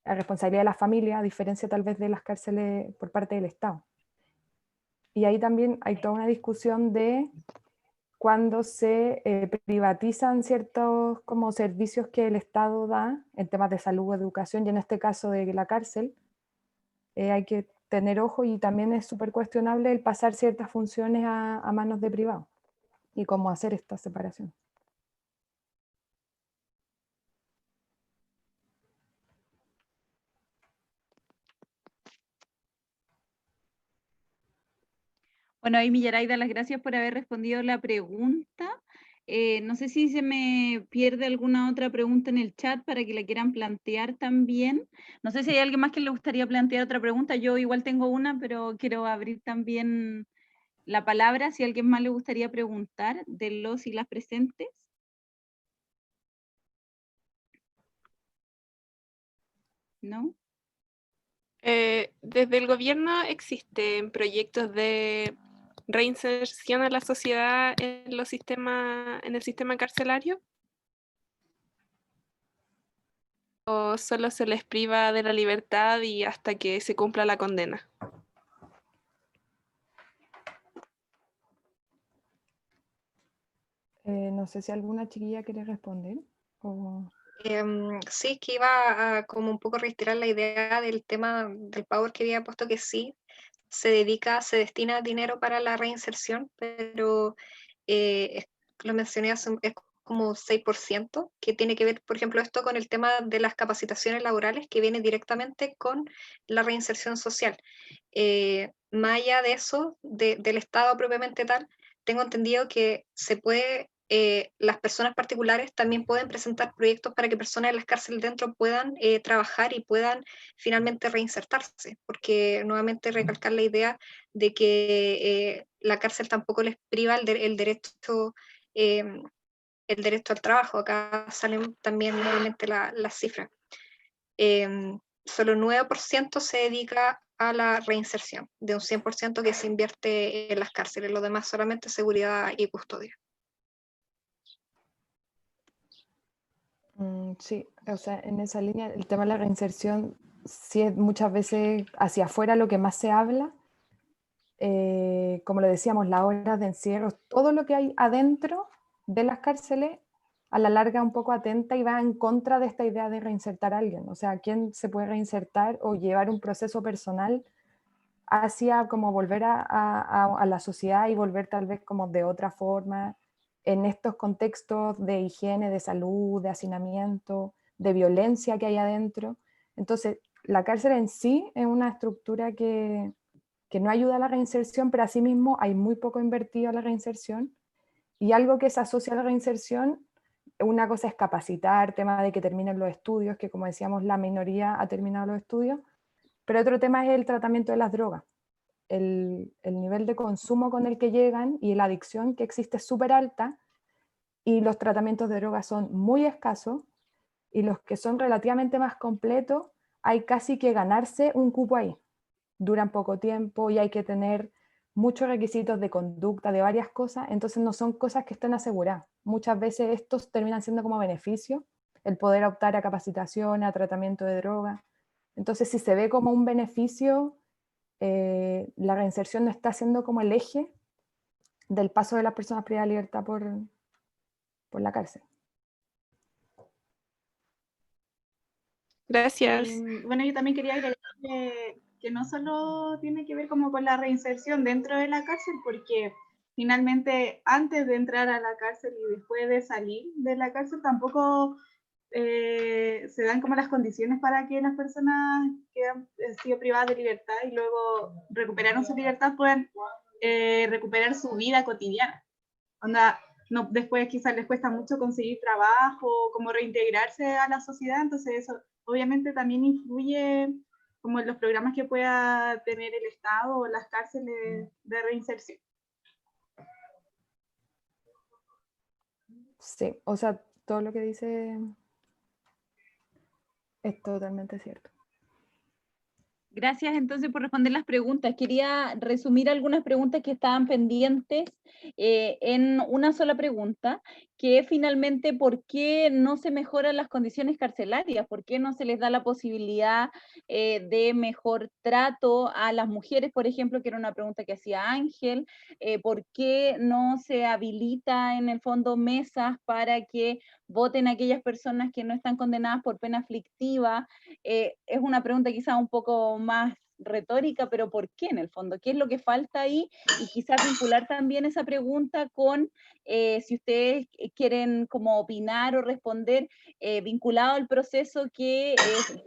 C: a responsabilidad de la familia, a diferencia tal vez de las cárceles por parte del Estado. Y ahí también hay toda una discusión de cuando se privatizan ciertos como servicios que el Estado da en temas de salud, educación, y en este caso de la cárcel, hay que tener ojo, y también es súper cuestionable el pasar ciertas funciones a manos de privados y cómo hacer esta separación.
B: Bueno, ahí Millaray da las gracias por haber respondido la pregunta. No sé si se me pierde alguna otra pregunta en el chat para que la quieran plantear también. No sé si hay alguien más que le gustaría plantear otra pregunta. Yo igual tengo una, pero quiero abrir también la palabra si a alguien más le gustaría preguntar de los y las presentes. ¿No?
H: Desde el gobierno existen proyectos de reinserción a la sociedad en el sistema carcelario, o solo se les priva de la libertad y hasta que se cumpla la condena.
C: No sé si alguna chiquilla quiere responder.
E: Sí, que iba a como un poco reiterar la idea del tema del Power que había puesto, que sí, se destina dinero para la reinserción, pero lo mencioné es como 6%, que tiene que ver, por ejemplo, esto con el tema de las capacitaciones laborales, que viene directamente con la reinserción social. Más allá de eso, del Estado propiamente tal, tengo entendido que se puede, las personas particulares también pueden presentar proyectos para que personas en las cárceles dentro puedan trabajar y puedan finalmente reinsertarse, porque nuevamente recalcar la idea de que la cárcel tampoco les priva el derecho al trabajo. Acá salen también nuevamente las cifras. Solo 9% se dedica a la reinserción, de un 100% que se invierte en las cárceles, lo demás solamente seguridad y custodia.
C: Sí, o sea, en esa línea el tema de la reinserción sí es muchas veces hacia afuera lo que más se habla. Como lo decíamos, las horas de encierro, todo lo que hay adentro de las cárceles a la larga un poco atenta y va en contra de esta idea de reinsertar a alguien. O sea, ¿quién se puede reinsertar o llevar un proceso personal hacia como volver a la sociedad y volver tal vez como de otra forma en estos contextos de higiene, de salud, de hacinamiento, de violencia que hay adentro? Entonces, la cárcel en sí es una estructura que no ayuda a la reinserción, pero asimismo hay muy poco invertido a la reinserción. Y algo que se asocia a la reinserción, una cosa es capacitar, tema de que terminen los estudios, que como decíamos, la minoría ha terminado los estudios, pero otro tema es el tratamiento de las drogas. El nivel de consumo con el que llegan y la adicción que existe es súper alta, y los tratamientos de drogas son muy escasos, y los que son relativamente más completos, hay casi que ganarse un cupo ahí. Duran poco tiempo y hay que tener muchos requisitos de conducta, de varias cosas, entonces no son cosas que estén aseguradas. Muchas veces estos terminan siendo como beneficio, el poder optar a capacitación, a tratamiento de droga. Entonces, si se ve como un beneficio, la reinserción no está siendo como el eje del paso de las personas privadas de libertad por la cárcel.
H: Gracias.
D: Bueno, yo también quería agregar que no solo tiene que ver como con la reinserción dentro de la cárcel, porque finalmente antes de entrar a la cárcel y después de salir de la cárcel tampoco se dan como las condiciones para que las personas que han sido privadas de libertad y luego recuperaron su libertad puedan recuperar su vida cotidiana. Onda, no, después quizás les cuesta mucho conseguir trabajo, como reintegrarse a la sociedad, entonces eso obviamente también influye como en los programas que pueda tener el Estado o las cárceles de reinserción.
C: Sí, o sea, todo lo que dice es totalmente cierto.
B: Gracias entonces por responder las preguntas. Quería resumir algunas preguntas que estaban pendientes en una sola pregunta, que es finalmente por qué no se mejoran las condiciones carcelarias, por qué no se les da la posibilidad de mejor trato a las mujeres, por ejemplo, que era una pregunta que hacía Ángel, por qué no se habilita en el fondo mesas para que voten a aquellas personas que no están condenadas por pena aflictiva. Es una pregunta quizá un poco más retórica, pero ¿por qué en el fondo? ¿Qué es lo que falta ahí? Y quizás vincular también esa pregunta con, si ustedes quieren como opinar o responder, vinculado al proceso que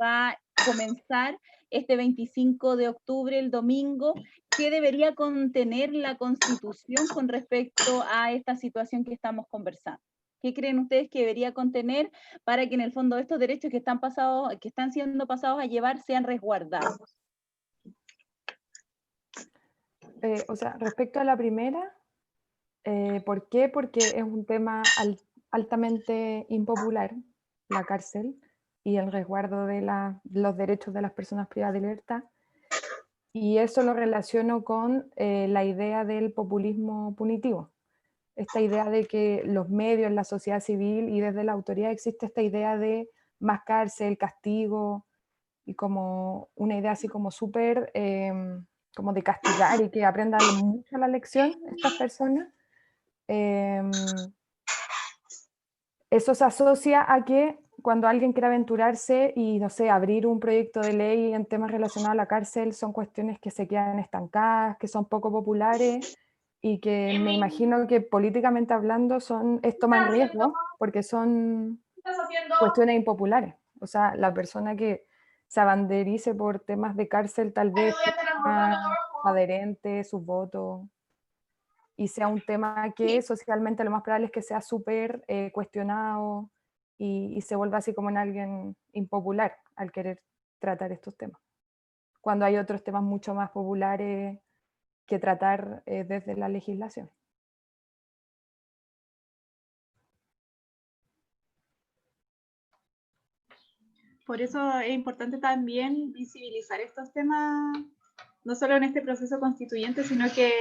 B: va a comenzar este 25 de octubre, el domingo, ¿qué debería contener la Constitución con respecto a esta situación que estamos conversando? ¿Qué creen ustedes que debería contener para que en el fondo estos derechos que están siendo pasados a llevar sean resguardados?
C: O sea, respecto a la primera, ¿por qué? Porque es un tema altamente impopular, la cárcel y el resguardo de los derechos de las personas privadas de libertad. Y eso lo relaciono con la idea del populismo punitivo. Esta idea de que los medios, la sociedad civil y desde la autoridad existe esta idea de más cárcel, castigo, y como una idea así como súper, como de castigar y que aprendan mucho la lección estas personas. Eso se asocia a que cuando alguien quiere aventurarse y, no sé, abrir un proyecto de ley en temas relacionados a la cárcel, son cuestiones que se quedan estancadas, que son poco populares y que me imagino que políticamente hablando es tomar riesgos porque son cuestiones impopulares. O sea, la persona que se abanderice por temas de cárcel tal vez tenga adherente sus votos y sea un tema que socialmente lo más probable es que sea súper cuestionado y se vuelva así como en alguien impopular al querer tratar estos temas. Cuando hay otros temas mucho más populares que tratar desde la legislación.
D: Por eso es importante también visibilizar estos temas, no solo en este proceso constituyente, sino que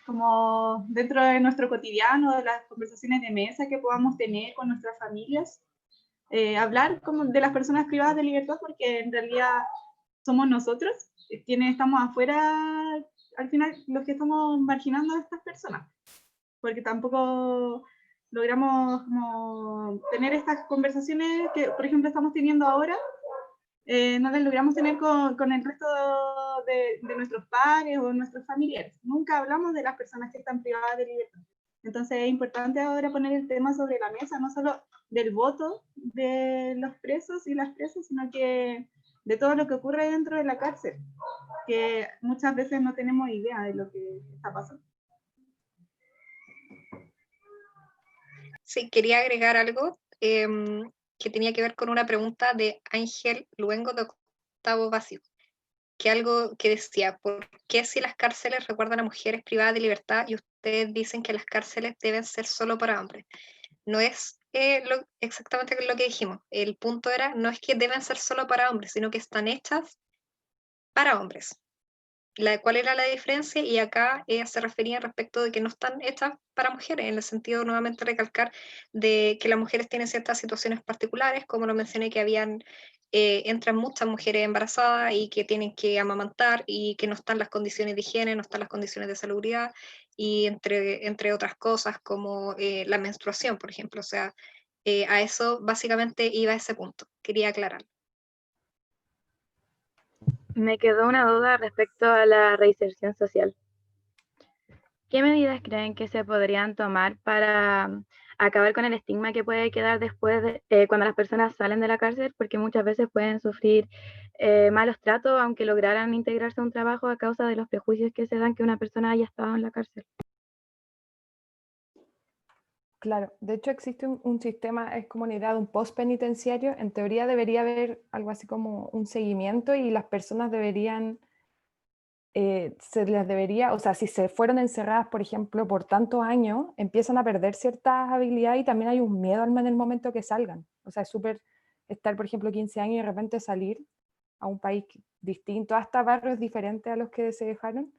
D: como dentro de nuestro cotidiano, de las conversaciones de mesa que podamos tener con nuestras familias, hablar como de las personas privadas de libertad, porque en realidad somos nosotros quienes estamos afuera, al final los que estamos marginando a estas personas, porque tampoco logramos como tener estas conversaciones que, por ejemplo, estamos teniendo ahora, no las logramos tener con el resto de nuestros pares o nuestros familiares. Nunca hablamos de las personas que están privadas de libertad. Entonces es importante ahora poner el tema sobre la mesa, no solo del voto de los presos y las presas, sino que de todo lo que ocurre dentro de la cárcel, que muchas veces no tenemos idea de lo que está pasando.
E: Sí, quería agregar algo que tenía que ver con una pregunta de Ángel Luengo de octavo básico, que algo que decía, ¿por qué si las cárceles recuerdan a mujeres privadas de libertad y ustedes dicen que las cárceles deben ser solo para hombres? No es exactamente lo que dijimos. El punto era, no es que deben ser solo para hombres, sino que están hechas para hombres. ¿Cuál era la diferencia? Y acá se refería respecto de que no están hechas para mujeres, en el sentido, nuevamente, recalcar de que las mujeres tienen ciertas situaciones particulares, como lo mencioné, que entran muchas mujeres embarazadas y que tienen que amamantar y que no están las condiciones de higiene, no están las condiciones de salubridad, y entre otras cosas, como la menstruación, por ejemplo. O sea, a eso básicamente iba ese punto. Quería aclarar.
I: Me quedó una duda respecto a la reinserción social. ¿Qué medidas creen que se podrían tomar para acabar con el estigma que puede quedar después cuando las personas salen de la cárcel? Porque muchas veces pueden sufrir malos tratos aunque lograran integrarse a un trabajo a causa de los prejuicios que se dan que una persona haya estado en la cárcel.
C: Claro, de hecho existe un sistema, es como una idea de un post penitenciario. En teoría debería haber algo así como un seguimiento y las personas deberían, se les debería, o sea, si se fueron encerradas, por ejemplo, por tantos años, empiezan a perder ciertas habilidades y también hay un miedo en el momento que salgan. O sea, es súper estar, por ejemplo, 15 años y de repente salir a un país distinto, hasta barrios diferentes a los que se dejaron.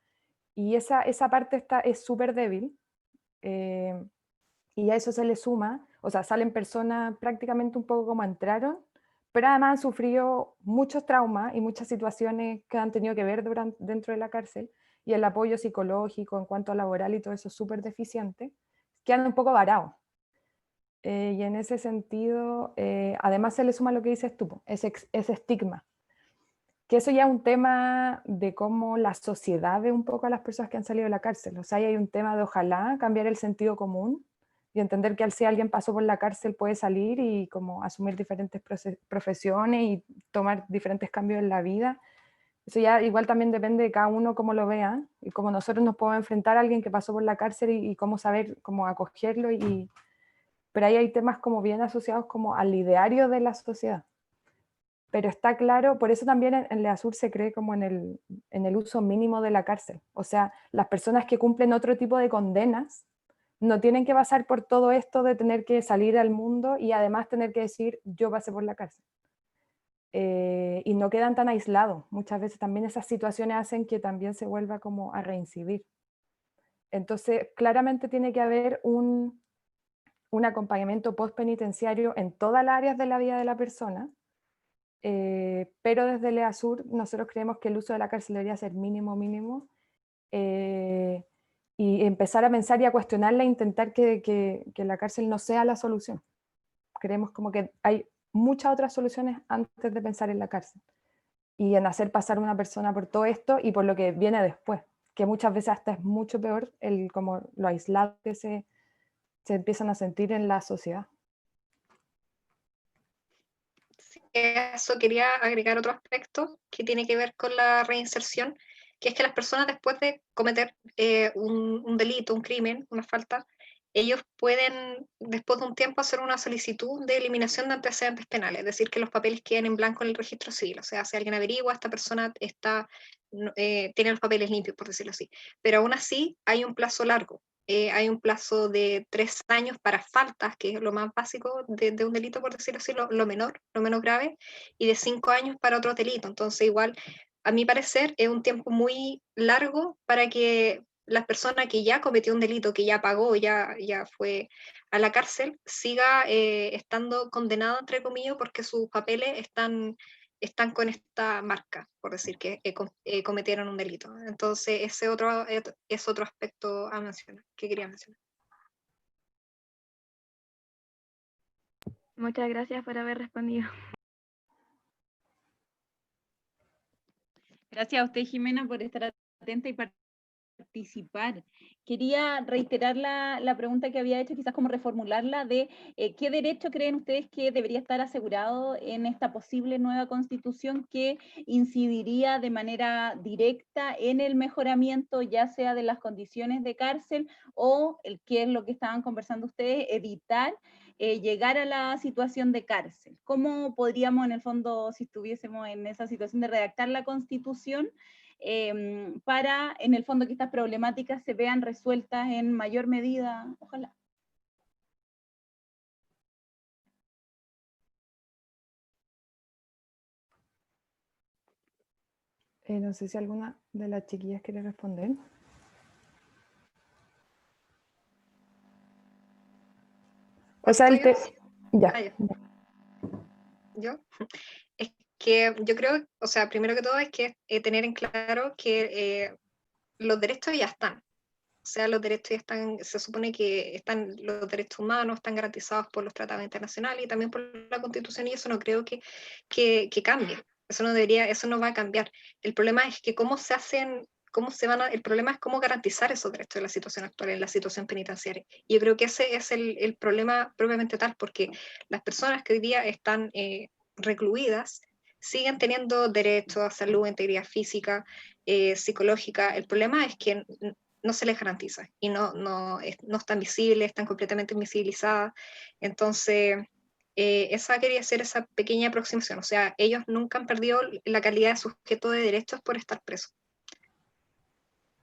C: Y esa parte es súper débil. Y a eso se le suma, o sea, salen personas prácticamente un poco como entraron, pero además han sufrido muchos traumas y muchas situaciones que han tenido que ver dentro de la cárcel, y el apoyo psicológico en cuanto a laboral y todo eso es súper deficiente, quedan un poco varados. Y en ese sentido, además se le suma lo que dices tú, ese estigma, que eso ya es un tema de cómo la sociedad ve un poco a las personas que han salido de la cárcel. O sea, ahí hay un tema de ojalá cambiar el sentido común y entender que si alguien pasó por la cárcel puede salir y como asumir diferentes profesiones y tomar diferentes cambios en la vida. Eso ya igual también depende de cada uno cómo lo vea y cómo nosotros nos podemos enfrentar a alguien que pasó por la cárcel y cómo saber cómo acogerlo. Pero ahí hay temas como bien asociados como al ideario de la sociedad. Pero está claro, por eso también en LEASUR se cree como en el uso mínimo de la cárcel. O sea, las personas que cumplen otro tipo de condenas no tienen que pasar por todo esto de tener que salir al mundo y además tener que decir yo pasé por la cárcel. Y no quedan tan aislados. Muchas veces también esas situaciones hacen que también se vuelva como a reincidir. Entonces, claramente tiene que haber un acompañamiento post-penitenciario en todas las áreas de la vida de la persona, pero desde LEASUR nosotros creemos que el uso de la cárcel debería ser mínimo, y empezar a pensar y a cuestionarla e intentar que la cárcel no sea la solución. Creemos como que hay muchas otras soluciones antes de pensar en la cárcel y en hacer pasar a una persona por todo esto y por lo que viene después, que muchas veces hasta es mucho peor como lo aislado que se empiezan a sentir en la sociedad.
E: Sí, eso quería agregar otro aspecto que tiene que ver con la reinserción, que es que las personas después de cometer un delito, un crimen, una falta, ellos pueden, después de un tiempo, hacer una solicitud de eliminación de antecedentes penales, es decir, que los papeles queden en blanco en el registro civil. O sea, si alguien averigua, esta persona tiene los papeles limpios, por decirlo así. Pero aún así hay un plazo largo. Hay un plazo de 3 años para faltas, que es lo más básico de un delito, por decirlo así, lo menor, lo menos grave, y de 5 años para otro delito. Entonces, igual, a mi parecer, es un tiempo muy largo para que la persona que ya cometió un delito, que ya pagó, ya fue a la cárcel, siga estando condenado, entre comillas, porque sus papeles están con esta marca, por decir que cometieron un delito. Entonces, ese es otro aspecto a mencionar, que quería mencionar.
I: Muchas gracias por haber respondido.
B: Gracias a usted, Jimena, por estar atenta y participar. Quería reiterar la pregunta que había hecho, quizás como reformularla, de qué derecho creen ustedes que debería estar asegurado en esta posible nueva constitución que incidiría de manera directa en el mejoramiento, ya sea de las condiciones de cárcel o, qué es lo que estaban conversando ustedes, evitar llegar a la situación de cárcel. ¿Cómo podríamos, en el fondo, si estuviésemos en esa situación de redactar la constitución, para, en el fondo, que estas problemáticas se vean resueltas en mayor medida, ojalá?
C: No sé si alguna de las chiquillas quiere responder. O sea, ya.
E: ¿Yo? Es que yo creo, o sea, primero que todo es que tener en claro que los derechos ya están. O sea, los derechos ya están, se supone que los derechos humanos están garantizados por los tratados internacionales y también por la Constitución, y eso no creo que cambie. Eso no va a cambiar. El problema es que cómo se hacen, el problema es cómo garantizar esos derechos en la situación actual, en la situación penitenciaria. Y yo creo que ese es el problema propiamente tal, porque las personas que hoy día están recluidas siguen teniendo derecho a salud, integridad física, psicológica. El problema es que no se les garantiza y no están visibles, están completamente invisibilizadas. Entonces, esa quería ser esa pequeña aproximación. O sea, ellos nunca han perdido la calidad de sujeto de derechos por estar presos.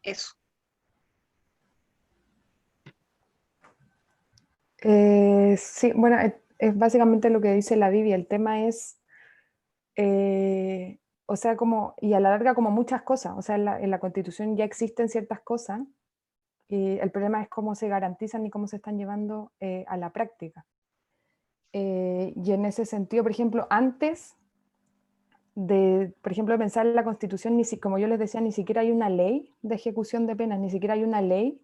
E: Eso.
C: Sí, bueno, es básicamente lo que dice la Biblia. El tema es, o sea, y a la larga como muchas cosas, o sea, en la Constitución ya existen ciertas cosas, y el problema es cómo se garantizan y cómo se están llevando a la práctica. Y en ese sentido, por ejemplo, antes de, por ejemplo, pensar en la Constitución, como yo les decía, ni siquiera hay una ley de ejecución de penas, ni siquiera hay una ley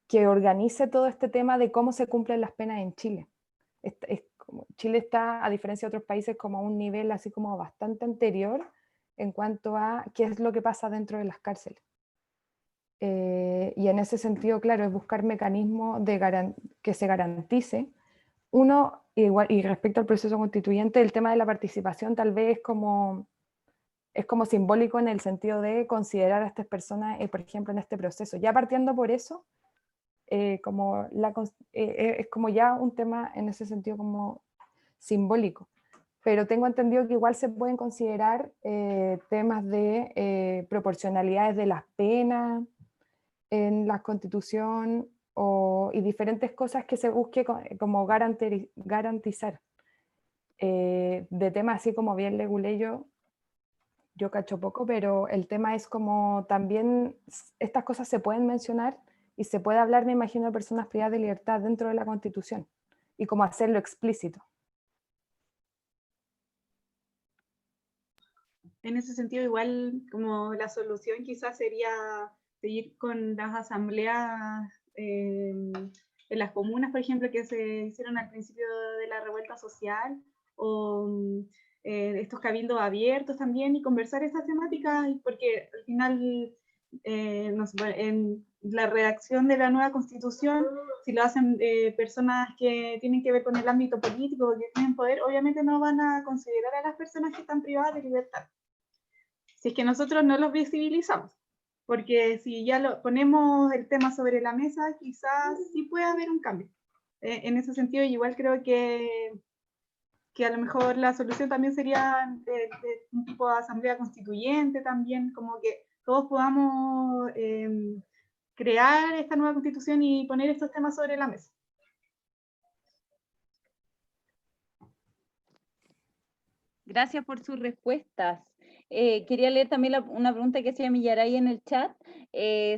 C: que organice todo este tema de cómo se cumplen las penas en Chile. Chile está, a diferencia de otros países, como a un nivel así como bastante anterior en cuanto a qué es lo que pasa dentro de las cárceles. Y en ese sentido, claro, es buscar mecanismos que se garantice. Uno, igual, y respecto al proceso constituyente, el tema de la participación tal vez es como simbólico en el sentido de considerar a estas personas, por ejemplo, en este proceso. Ya partiendo por eso, es como ya un tema en ese sentido como simbólico. Pero tengo entendido que igual se pueden considerar temas de proporcionalidades de las penas en la Constitución y diferentes cosas que se busque como garantizar. De temas así como bien leguleyo, yo cacho poco, pero el tema es como también estas cosas se pueden mencionar y se puede hablar, me imagino, de personas privadas de libertad dentro de la Constitución y como hacerlo explícito.
D: En ese sentido, igual como la solución quizás sería seguir con las asambleas en las comunas, por ejemplo, que se hicieron al principio de la revuelta social, o estos cabildos abiertos también, y conversar estas temáticas, porque al final, no sé, en la redacción de la nueva constitución, si lo hacen personas que tienen que ver con el ámbito político, que tienen poder, obviamente no van a considerar a las personas que están privadas de libertad, si es que nosotros no los visibilizamos. Porque si ya ponemos el tema sobre la mesa, quizás sí puede haber un cambio. En ese sentido, igual creo que a lo mejor la solución también sería de un tipo de asamblea constituyente también, como que todos podamos crear esta nueva constitución y poner estos temas sobre la mesa.
B: Gracias por sus respuestas. Quería leer también una pregunta que hacía Millaray en el chat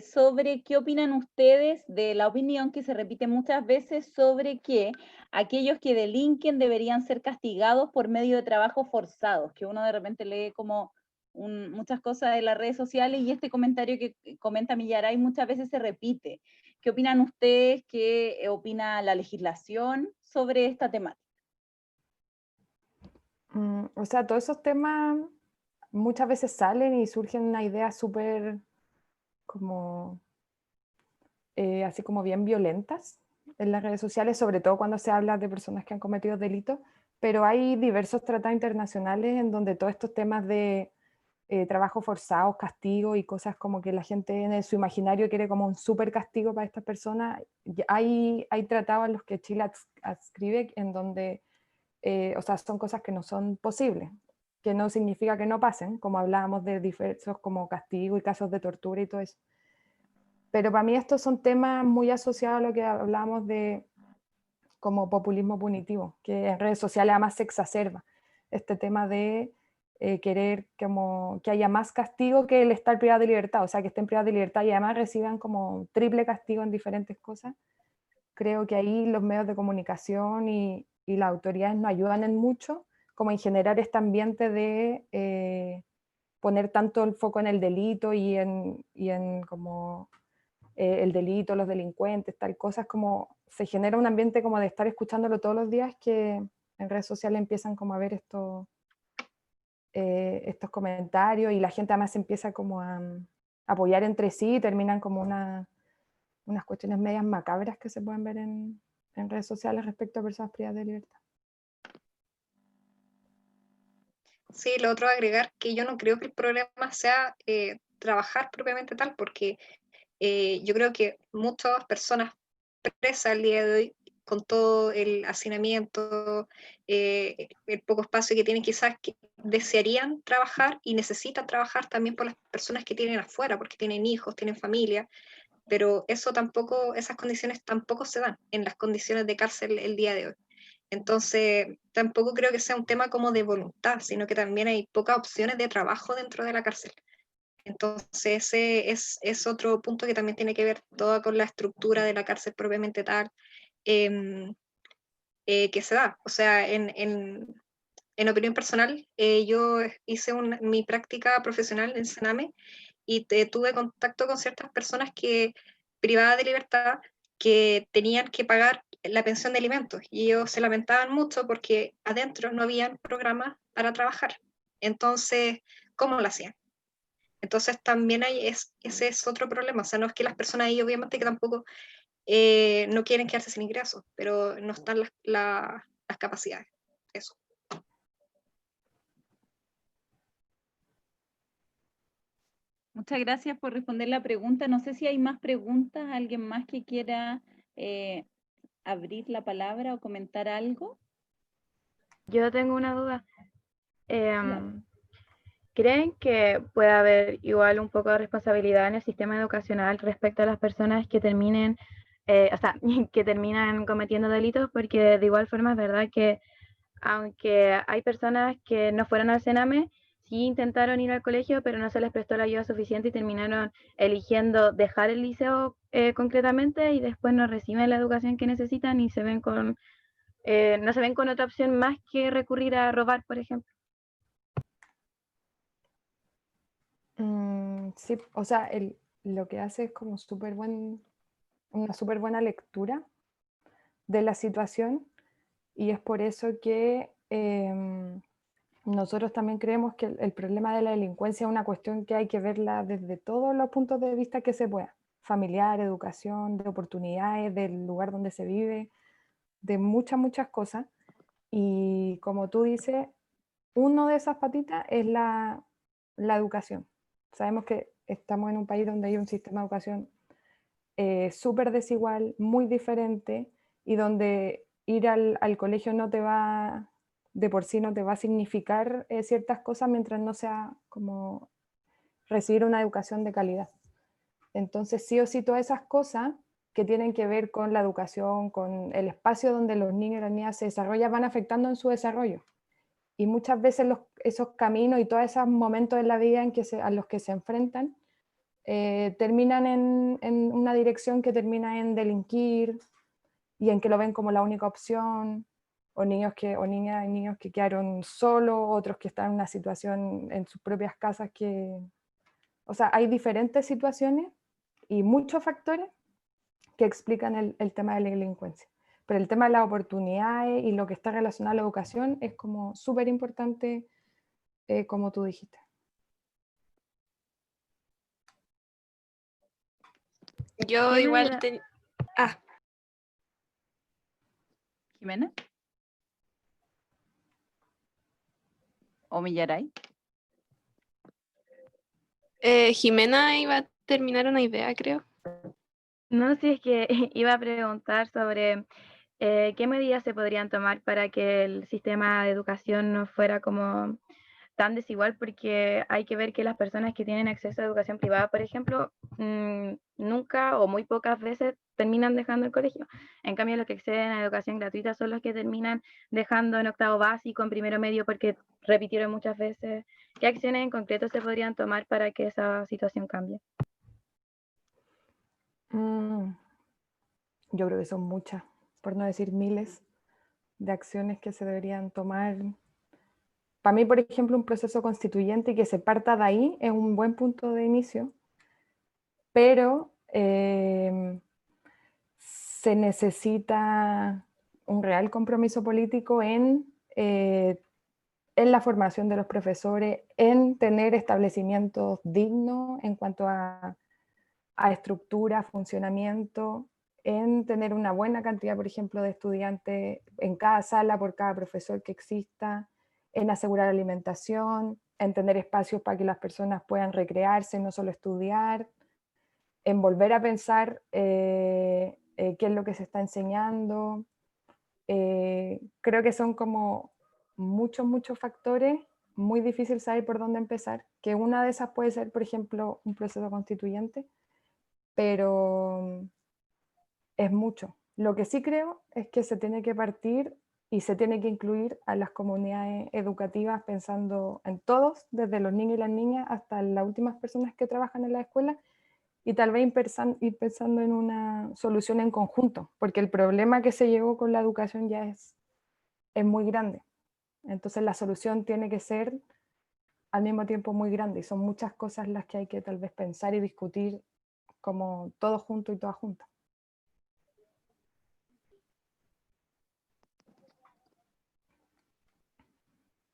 B: sobre qué opinan ustedes de la opinión que se repite muchas veces sobre que aquellos que delinquen deberían ser castigados por medio de trabajos forzados, que uno de repente lee como muchas cosas en las redes sociales y este comentario que comenta Millaray muchas veces se repite. ¿Qué opinan ustedes? ¿Qué opina la legislación sobre esta temática?
C: O sea, todos esos temas muchas veces salen y surgen una idea súper como, así como bien violentas en las redes sociales, sobre todo cuando se habla de personas que han cometido delitos, pero hay diversos tratados internacionales en donde todos estos temas de trabajo forzado, castigo y cosas como que la gente en su imaginario quiere como un súper castigo para estas personas. Hay tratados en los que Chile adscribe en donde, o sea, son cosas que no son posibles, que no significa que no pasen, como hablábamos de diversos como castigo y casos de tortura y todo eso. Pero para mí estos son temas muy asociados a lo que hablábamos de como populismo punitivo, que en redes sociales además se exacerba este tema de querer como que haya más castigo que el estar privado de libertad, o sea, que estén privados de libertad y además reciban como triple castigo en diferentes cosas. Creo que ahí los medios de comunicación y las autoridades nos ayudan en mucho, como en generar este ambiente de poner tanto el foco en el delito y en como el delito, los delincuentes, tal cosas, como se genera un ambiente como de estar escuchándolo todos los días, que en redes sociales empiezan como a ver estos comentarios y la gente además empieza como a apoyar entre sí y terminan como unas cuestiones medias macabras que se pueden ver en redes sociales respecto a personas privadas de libertad.
E: Sí, lo otro agregar que yo no creo que el problema sea trabajar propiamente tal, porque yo creo que muchas personas presas al día de hoy, con todo el hacinamiento, el poco espacio que tienen, quizás que desearían trabajar y necesitan trabajar también por las personas que tienen afuera, porque tienen hijos, tienen familia, pero eso tampoco, esas condiciones tampoco se dan en las condiciones de cárcel el día de hoy. Entonces, tampoco creo que sea un tema como de voluntad, sino que también hay pocas opciones de trabajo dentro de la cárcel. Entonces, ese es otro punto que también tiene que ver todo con la estructura de la cárcel propiamente tal, que se da. O sea, en opinión personal, yo hice mi práctica profesional en Sename y tuve contacto con ciertas personas que, privadas de libertad, que tenían que pagar la pensión de alimentos y ellos se lamentaban mucho porque adentro no había programas para trabajar. Entonces, ¿cómo lo hacían? Entonces también ese es otro problema, o sea, no es que las personas ahí obviamente que tampoco no quieren quedarse sin ingresos, pero no están las capacidades, eso.
B: Muchas gracias por responder la pregunta. No sé si hay más preguntas, alguien más que quiera abrir la palabra o comentar algo.
I: Yo tengo una duda. ¿Creen que puede haber igual un poco de responsabilidad en el sistema educacional respecto a las personas que terminen, o sea, que terminan cometiendo delitos? Porque de igual forma es verdad que aunque hay personas que no fueron al Sename, sí intentaron ir al colegio, pero no se les prestó la ayuda suficiente y terminaron eligiendo dejar el liceo concretamente y después no reciben la educación que necesitan y se ven no se ven con otra opción más que recurrir a robar, por ejemplo.
C: Sí, o sea, lo que hace es como una súper buena lectura de la situación, y es por eso que nosotros también creemos que el problema de la delincuencia es una cuestión que hay que verla desde todos los puntos de vista que se pueda, familiar, educación, de oportunidades, del lugar donde se vive, de muchas cosas. Y como tú dices, uno de esas patitas es la educación. Sabemos que estamos en un país donde hay un sistema de educación súper desigual, muy diferente, y donde ir al colegio no te va, de por sí no te va a significar ciertas cosas mientras no sea como recibir una educación de calidad. Entonces, sí o sí, todas esas cosas que tienen que ver con la educación, con el espacio donde los niños y las niñas se desarrollan, van afectando en su desarrollo. Y muchas veces esos caminos y todos esos momentos en la vida a los que se enfrentan terminan en una dirección que termina en delinquir y en que lo ven como la única opción, o niñas y niños que quedaron solos, otros que están en una situación en sus propias casas o sea, hay diferentes situaciones y muchos factores que explican el tema de la delincuencia. Pero el tema de las oportunidades y lo que está relacionado a la educación es como súper importante, como tú dijiste.
H: Yo
I: ¿Qué
H: igual
I: medida-
J: Jimena o Millaray.
H: Jimena iba a terminar una idea, creo.
I: No, si es que iba a preguntar sobre qué medidas se podrían tomar para que el sistema de educación no fuera como tan desigual, porque hay que ver que las personas que tienen acceso a educación privada, por ejemplo, nunca o muy pocas veces terminan dejando el colegio. En cambio, los que acceden a educación gratuita son los que terminan dejando en octavo básico, en primero medio, porque repitieron muchas veces. ¿Qué acciones en concreto se podrían tomar para que esa situación cambie?
C: Yo creo que son muchas, por no decir miles, de acciones que se deberían tomar. Para mí, por ejemplo, un proceso constituyente y que se parta de ahí es un buen punto de inicio, pero se necesita un real compromiso político en la formación de los profesores, en tener establecimientos dignos en cuanto a estructura, funcionamiento, en tener una buena cantidad, por ejemplo, de estudiantes en cada sala por cada profesor que exista, en asegurar alimentación, en tener espacios para que las personas puedan recrearse, no solo estudiar, en volver a pensar qué es lo que se está enseñando. Creo que son como muchos factores, muy difícil saber por dónde empezar, que una de esas puede ser, por ejemplo, un proceso constituyente, pero es mucho. Lo que sí creo es que se tiene que partir y se tiene que incluir a las comunidades educativas pensando en todos, desde los niños y las niñas hasta las últimas personas que trabajan en la escuela, y tal vez ir pensando en una solución en conjunto, porque el problema que se llegó con la educación ya es muy grande. Entonces la solución tiene que ser al mismo tiempo muy grande, y son muchas cosas las que hay que tal vez pensar y discutir como todos juntos y todas juntas.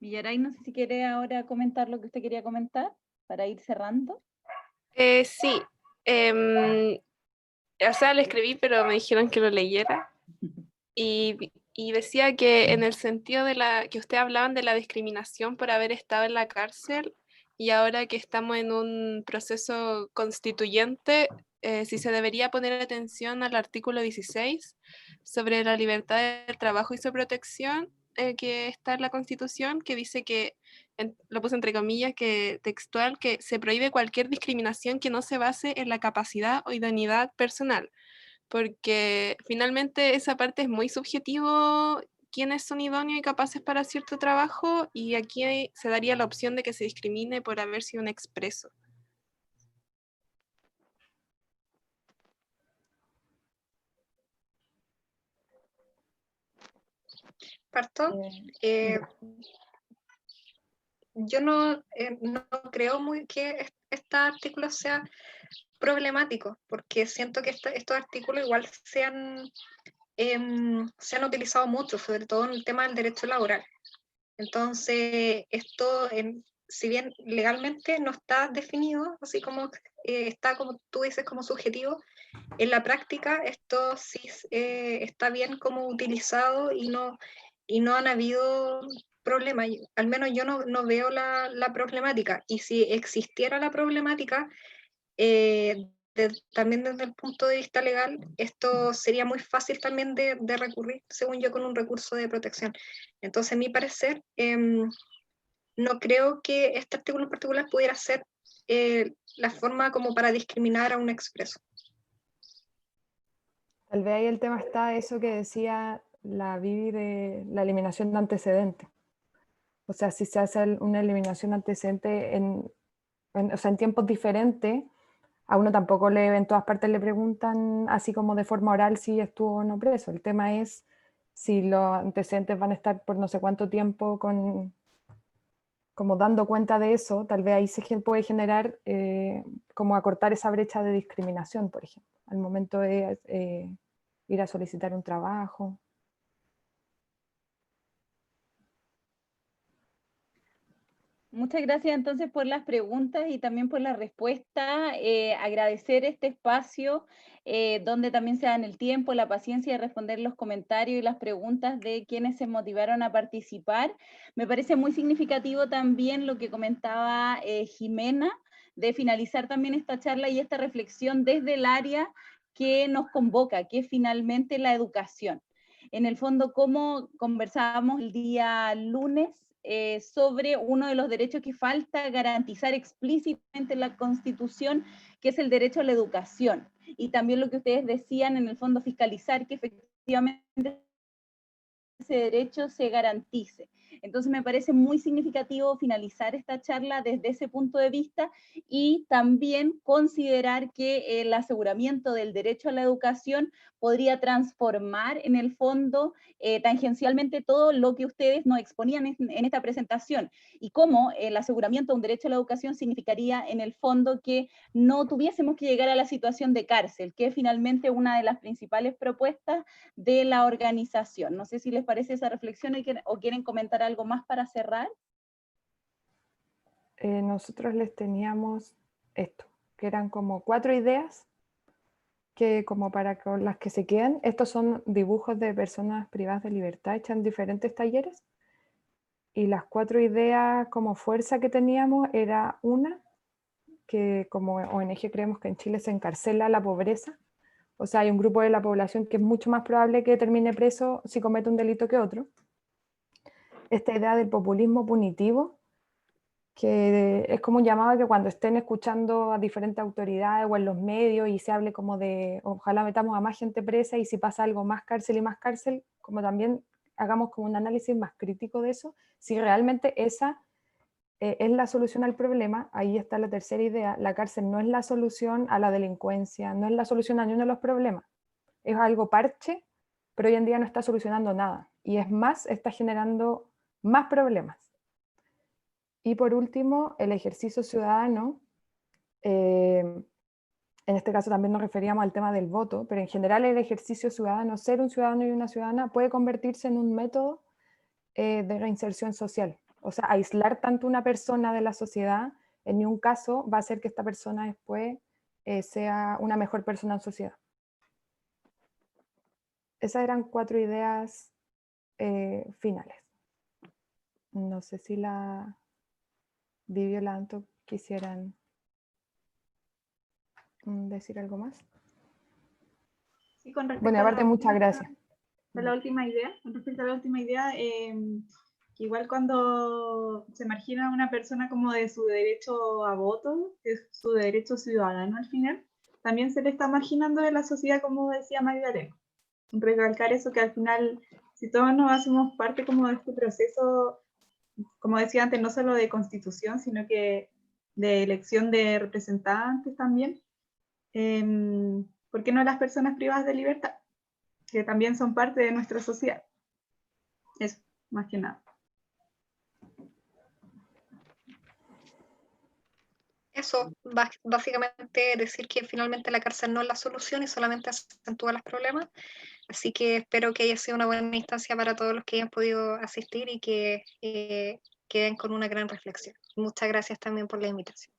B: Millaray, no sé si quiere ahora comentar lo que usted quería comentar para ir cerrando.
H: Sí. O sea, lo escribí, pero me dijeron que lo leyera. Y decía que en el sentido de que ustedes hablaban de la discriminación por haber estado en la cárcel, y ahora que estamos en un proceso constituyente, si se debería poner atención al artículo 16 sobre la libertad del trabajo y su protección, que está en la Constitución, que dice que, lo puse entre comillas, que textual, que se prohíbe cualquier discriminación que no se base en la capacidad o idoneidad personal, porque finalmente esa parte es muy subjetivo, quiénes son idóneos y capaces para cierto trabajo, y aquí se daría la opción de que se discrimine por haber sido un expreso.
E: ¿Parto? Yo no creo muy que este artículo sea problemático, porque siento que estos artículos igual se han se han utilizado mucho, sobre todo en el tema del derecho laboral. Entonces, esto, si bien legalmente no está definido, así como está, como tú dices, como subjetivo, en la práctica esto sí está bien como utilizado y no han habido problemas. Al menos yo no veo la problemática. Y si existiera la problemática, también desde el punto de vista legal, esto sería muy fácil también de recurrir, según yo, con un recurso de protección. Entonces, a mi parecer, no creo que este artículo en particular pudiera ser la forma como para discriminar a un expreso.
C: Tal vez ahí el tema está eso que decía la Vivi de la eliminación de antecedentes. O sea, si se hace una eliminación de antecedentes o sea, en tiempos diferentes, a uno tampoco en todas partes le preguntan así como de forma oral si estuvo o no preso. El tema es si los antecedentes van a estar por no sé cuánto tiempo como dando cuenta de eso, tal vez ahí se puede generar como acortar esa brecha de discriminación, por ejemplo, al momento de ir a solicitar un trabajo.
B: Muchas gracias entonces por las preguntas y también por la respuesta. Agradecer este espacio donde también se dan el tiempo, la paciencia de responder los comentarios y las preguntas de quienes se motivaron a participar. Me parece muy significativo también lo que comentaba Jimena, de finalizar también esta charla y esta reflexión desde el área que nos convoca, que es finalmente la educación. En el fondo, como conversábamos el día lunes, sobre uno de los derechos que falta garantizar explícitamente en la Constitución, que es el derecho a la educación. Y también lo que ustedes decían, en el fondo, fiscalizar que efectivamente ese derecho se garantice. Entonces me parece muy significativo finalizar esta charla desde ese punto de vista y también considerar que el aseguramiento del derecho a la educación podría transformar en el fondo tangencialmente todo lo que ustedes nos exponían en esta presentación y cómo el aseguramiento de un derecho a la educación significaría en el fondo que no tuviésemos que llegar a la situación de cárcel, que es finalmente una de las principales propuestas de la organización. No sé si les parece esa reflexión o quieren comentar algo más para cerrar.
C: Nosotros les teníamos esto, que eran como 4 ideas que como para con las que se quedan. Estos son dibujos de personas privadas de libertad hechas en diferentes talleres. Y las 4 ideas como fuerza que teníamos era una, que como ONG creemos que en Chile se encarcela la pobreza. O sea, hay un grupo de la población que es mucho más probable que termine preso si comete un delito que otro. Esta idea del populismo punitivo, que es como un llamado a que cuando estén escuchando a diferentes autoridades o en los medios y se hable como de ojalá metamos a más gente presa y si pasa algo más cárcel y más cárcel, como también hagamos como un análisis más crítico de eso, si realmente esa es la solución al problema. Ahí está la tercera idea, la cárcel no es la solución a la delincuencia, no es la solución a ninguno de los problemas, es algo parche, pero hoy en día no está solucionando nada, y es más, está generando más problemas. Y por último, el ejercicio ciudadano, en este caso también nos referíamos al tema del voto, pero en general el ejercicio ciudadano, ser un ciudadano y una ciudadana, puede convertirse en un método de reinserción social. O sea, aislar tanto una persona de la sociedad, en ningún caso va a hacer que esta persona después sea una mejor persona en sociedad. Esas eran 4 ideas finales. No sé si la Vivi o la Anto quisieran decir algo más.
D: Sí, con respecto
C: bueno, aparte, muchas gracias.
D: con la última idea, con respecto a la última idea, que igual cuando se margina a una persona como de su derecho a voto, que es su derecho ciudadano al final, también se le está marginando de la sociedad, como decía Magdalena. Recalcar eso, que al final, si todos nos hacemos parte como de este proceso, como decía antes, no solo de constitución, sino que de elección de representantes también, ¿por qué no las personas privadas de libertad? Que también son parte de nuestra sociedad. Eso, más que nada.
E: Eso, básicamente decir que finalmente la cárcel no es la solución y solamente acentúa los problemas. Así que espero que haya sido una buena instancia para todos los que hayan podido asistir y que queden con una gran reflexión. Muchas gracias también por la invitación.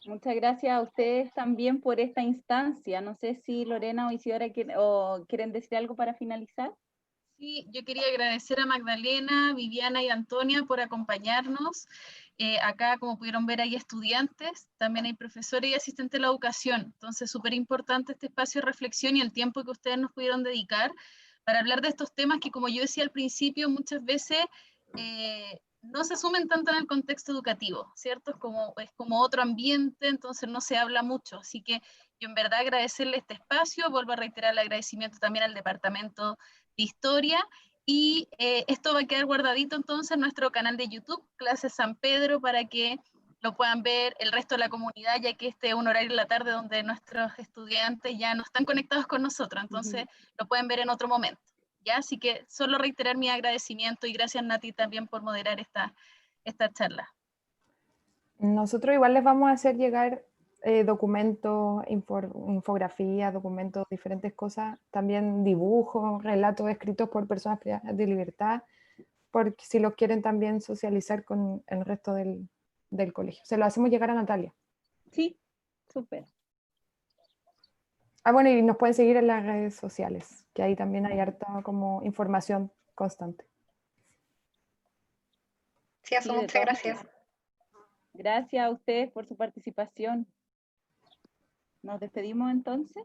B: Muchas gracias a ustedes también por esta instancia. No sé si Lorena o Isidora quieren decir algo para finalizar.
A: Sí, yo quería agradecer a Magdalena, Viviana y Antonia por acompañarnos. Acá, como pudieron ver, hay estudiantes, también hay profesores y asistentes de la educación. Entonces, súper importante este espacio de reflexión y el tiempo que ustedes nos pudieron dedicar para hablar de estos temas que, como yo decía al principio, muchas veces no se asumen tanto en el contexto educativo, ¿cierto? Es como otro ambiente, entonces no se habla mucho. Así que yo en verdad agradecerle este espacio, vuelvo a reiterar el agradecimiento también al Departamento de Historia, y esto va a quedar guardadito entonces en nuestro canal de YouTube, Clases San Pedro, para que lo puedan ver el resto de la comunidad, ya que este es un horario de la tarde donde nuestros estudiantes ya no están conectados con nosotros, entonces lo pueden ver en otro momento. ¿Ya? Así que solo reiterar mi agradecimiento y gracias, Nati, también por moderar esta charla.
C: Nosotros igual les vamos a hacer llegar documentos, infografías, documentos, diferentes cosas, también dibujos, relatos escritos por personas privadas de libertad, porque si los quieren también socializar con el resto del colegio. Se lo hacemos llegar a Natalia.
B: Sí, súper.
C: Ah, bueno, y nos pueden seguir en las redes sociales, que ahí también hay harta como información constante.
E: Sí, eso, muchas gracias.
B: Gracias a ustedes por su participación. Nos despedimos entonces.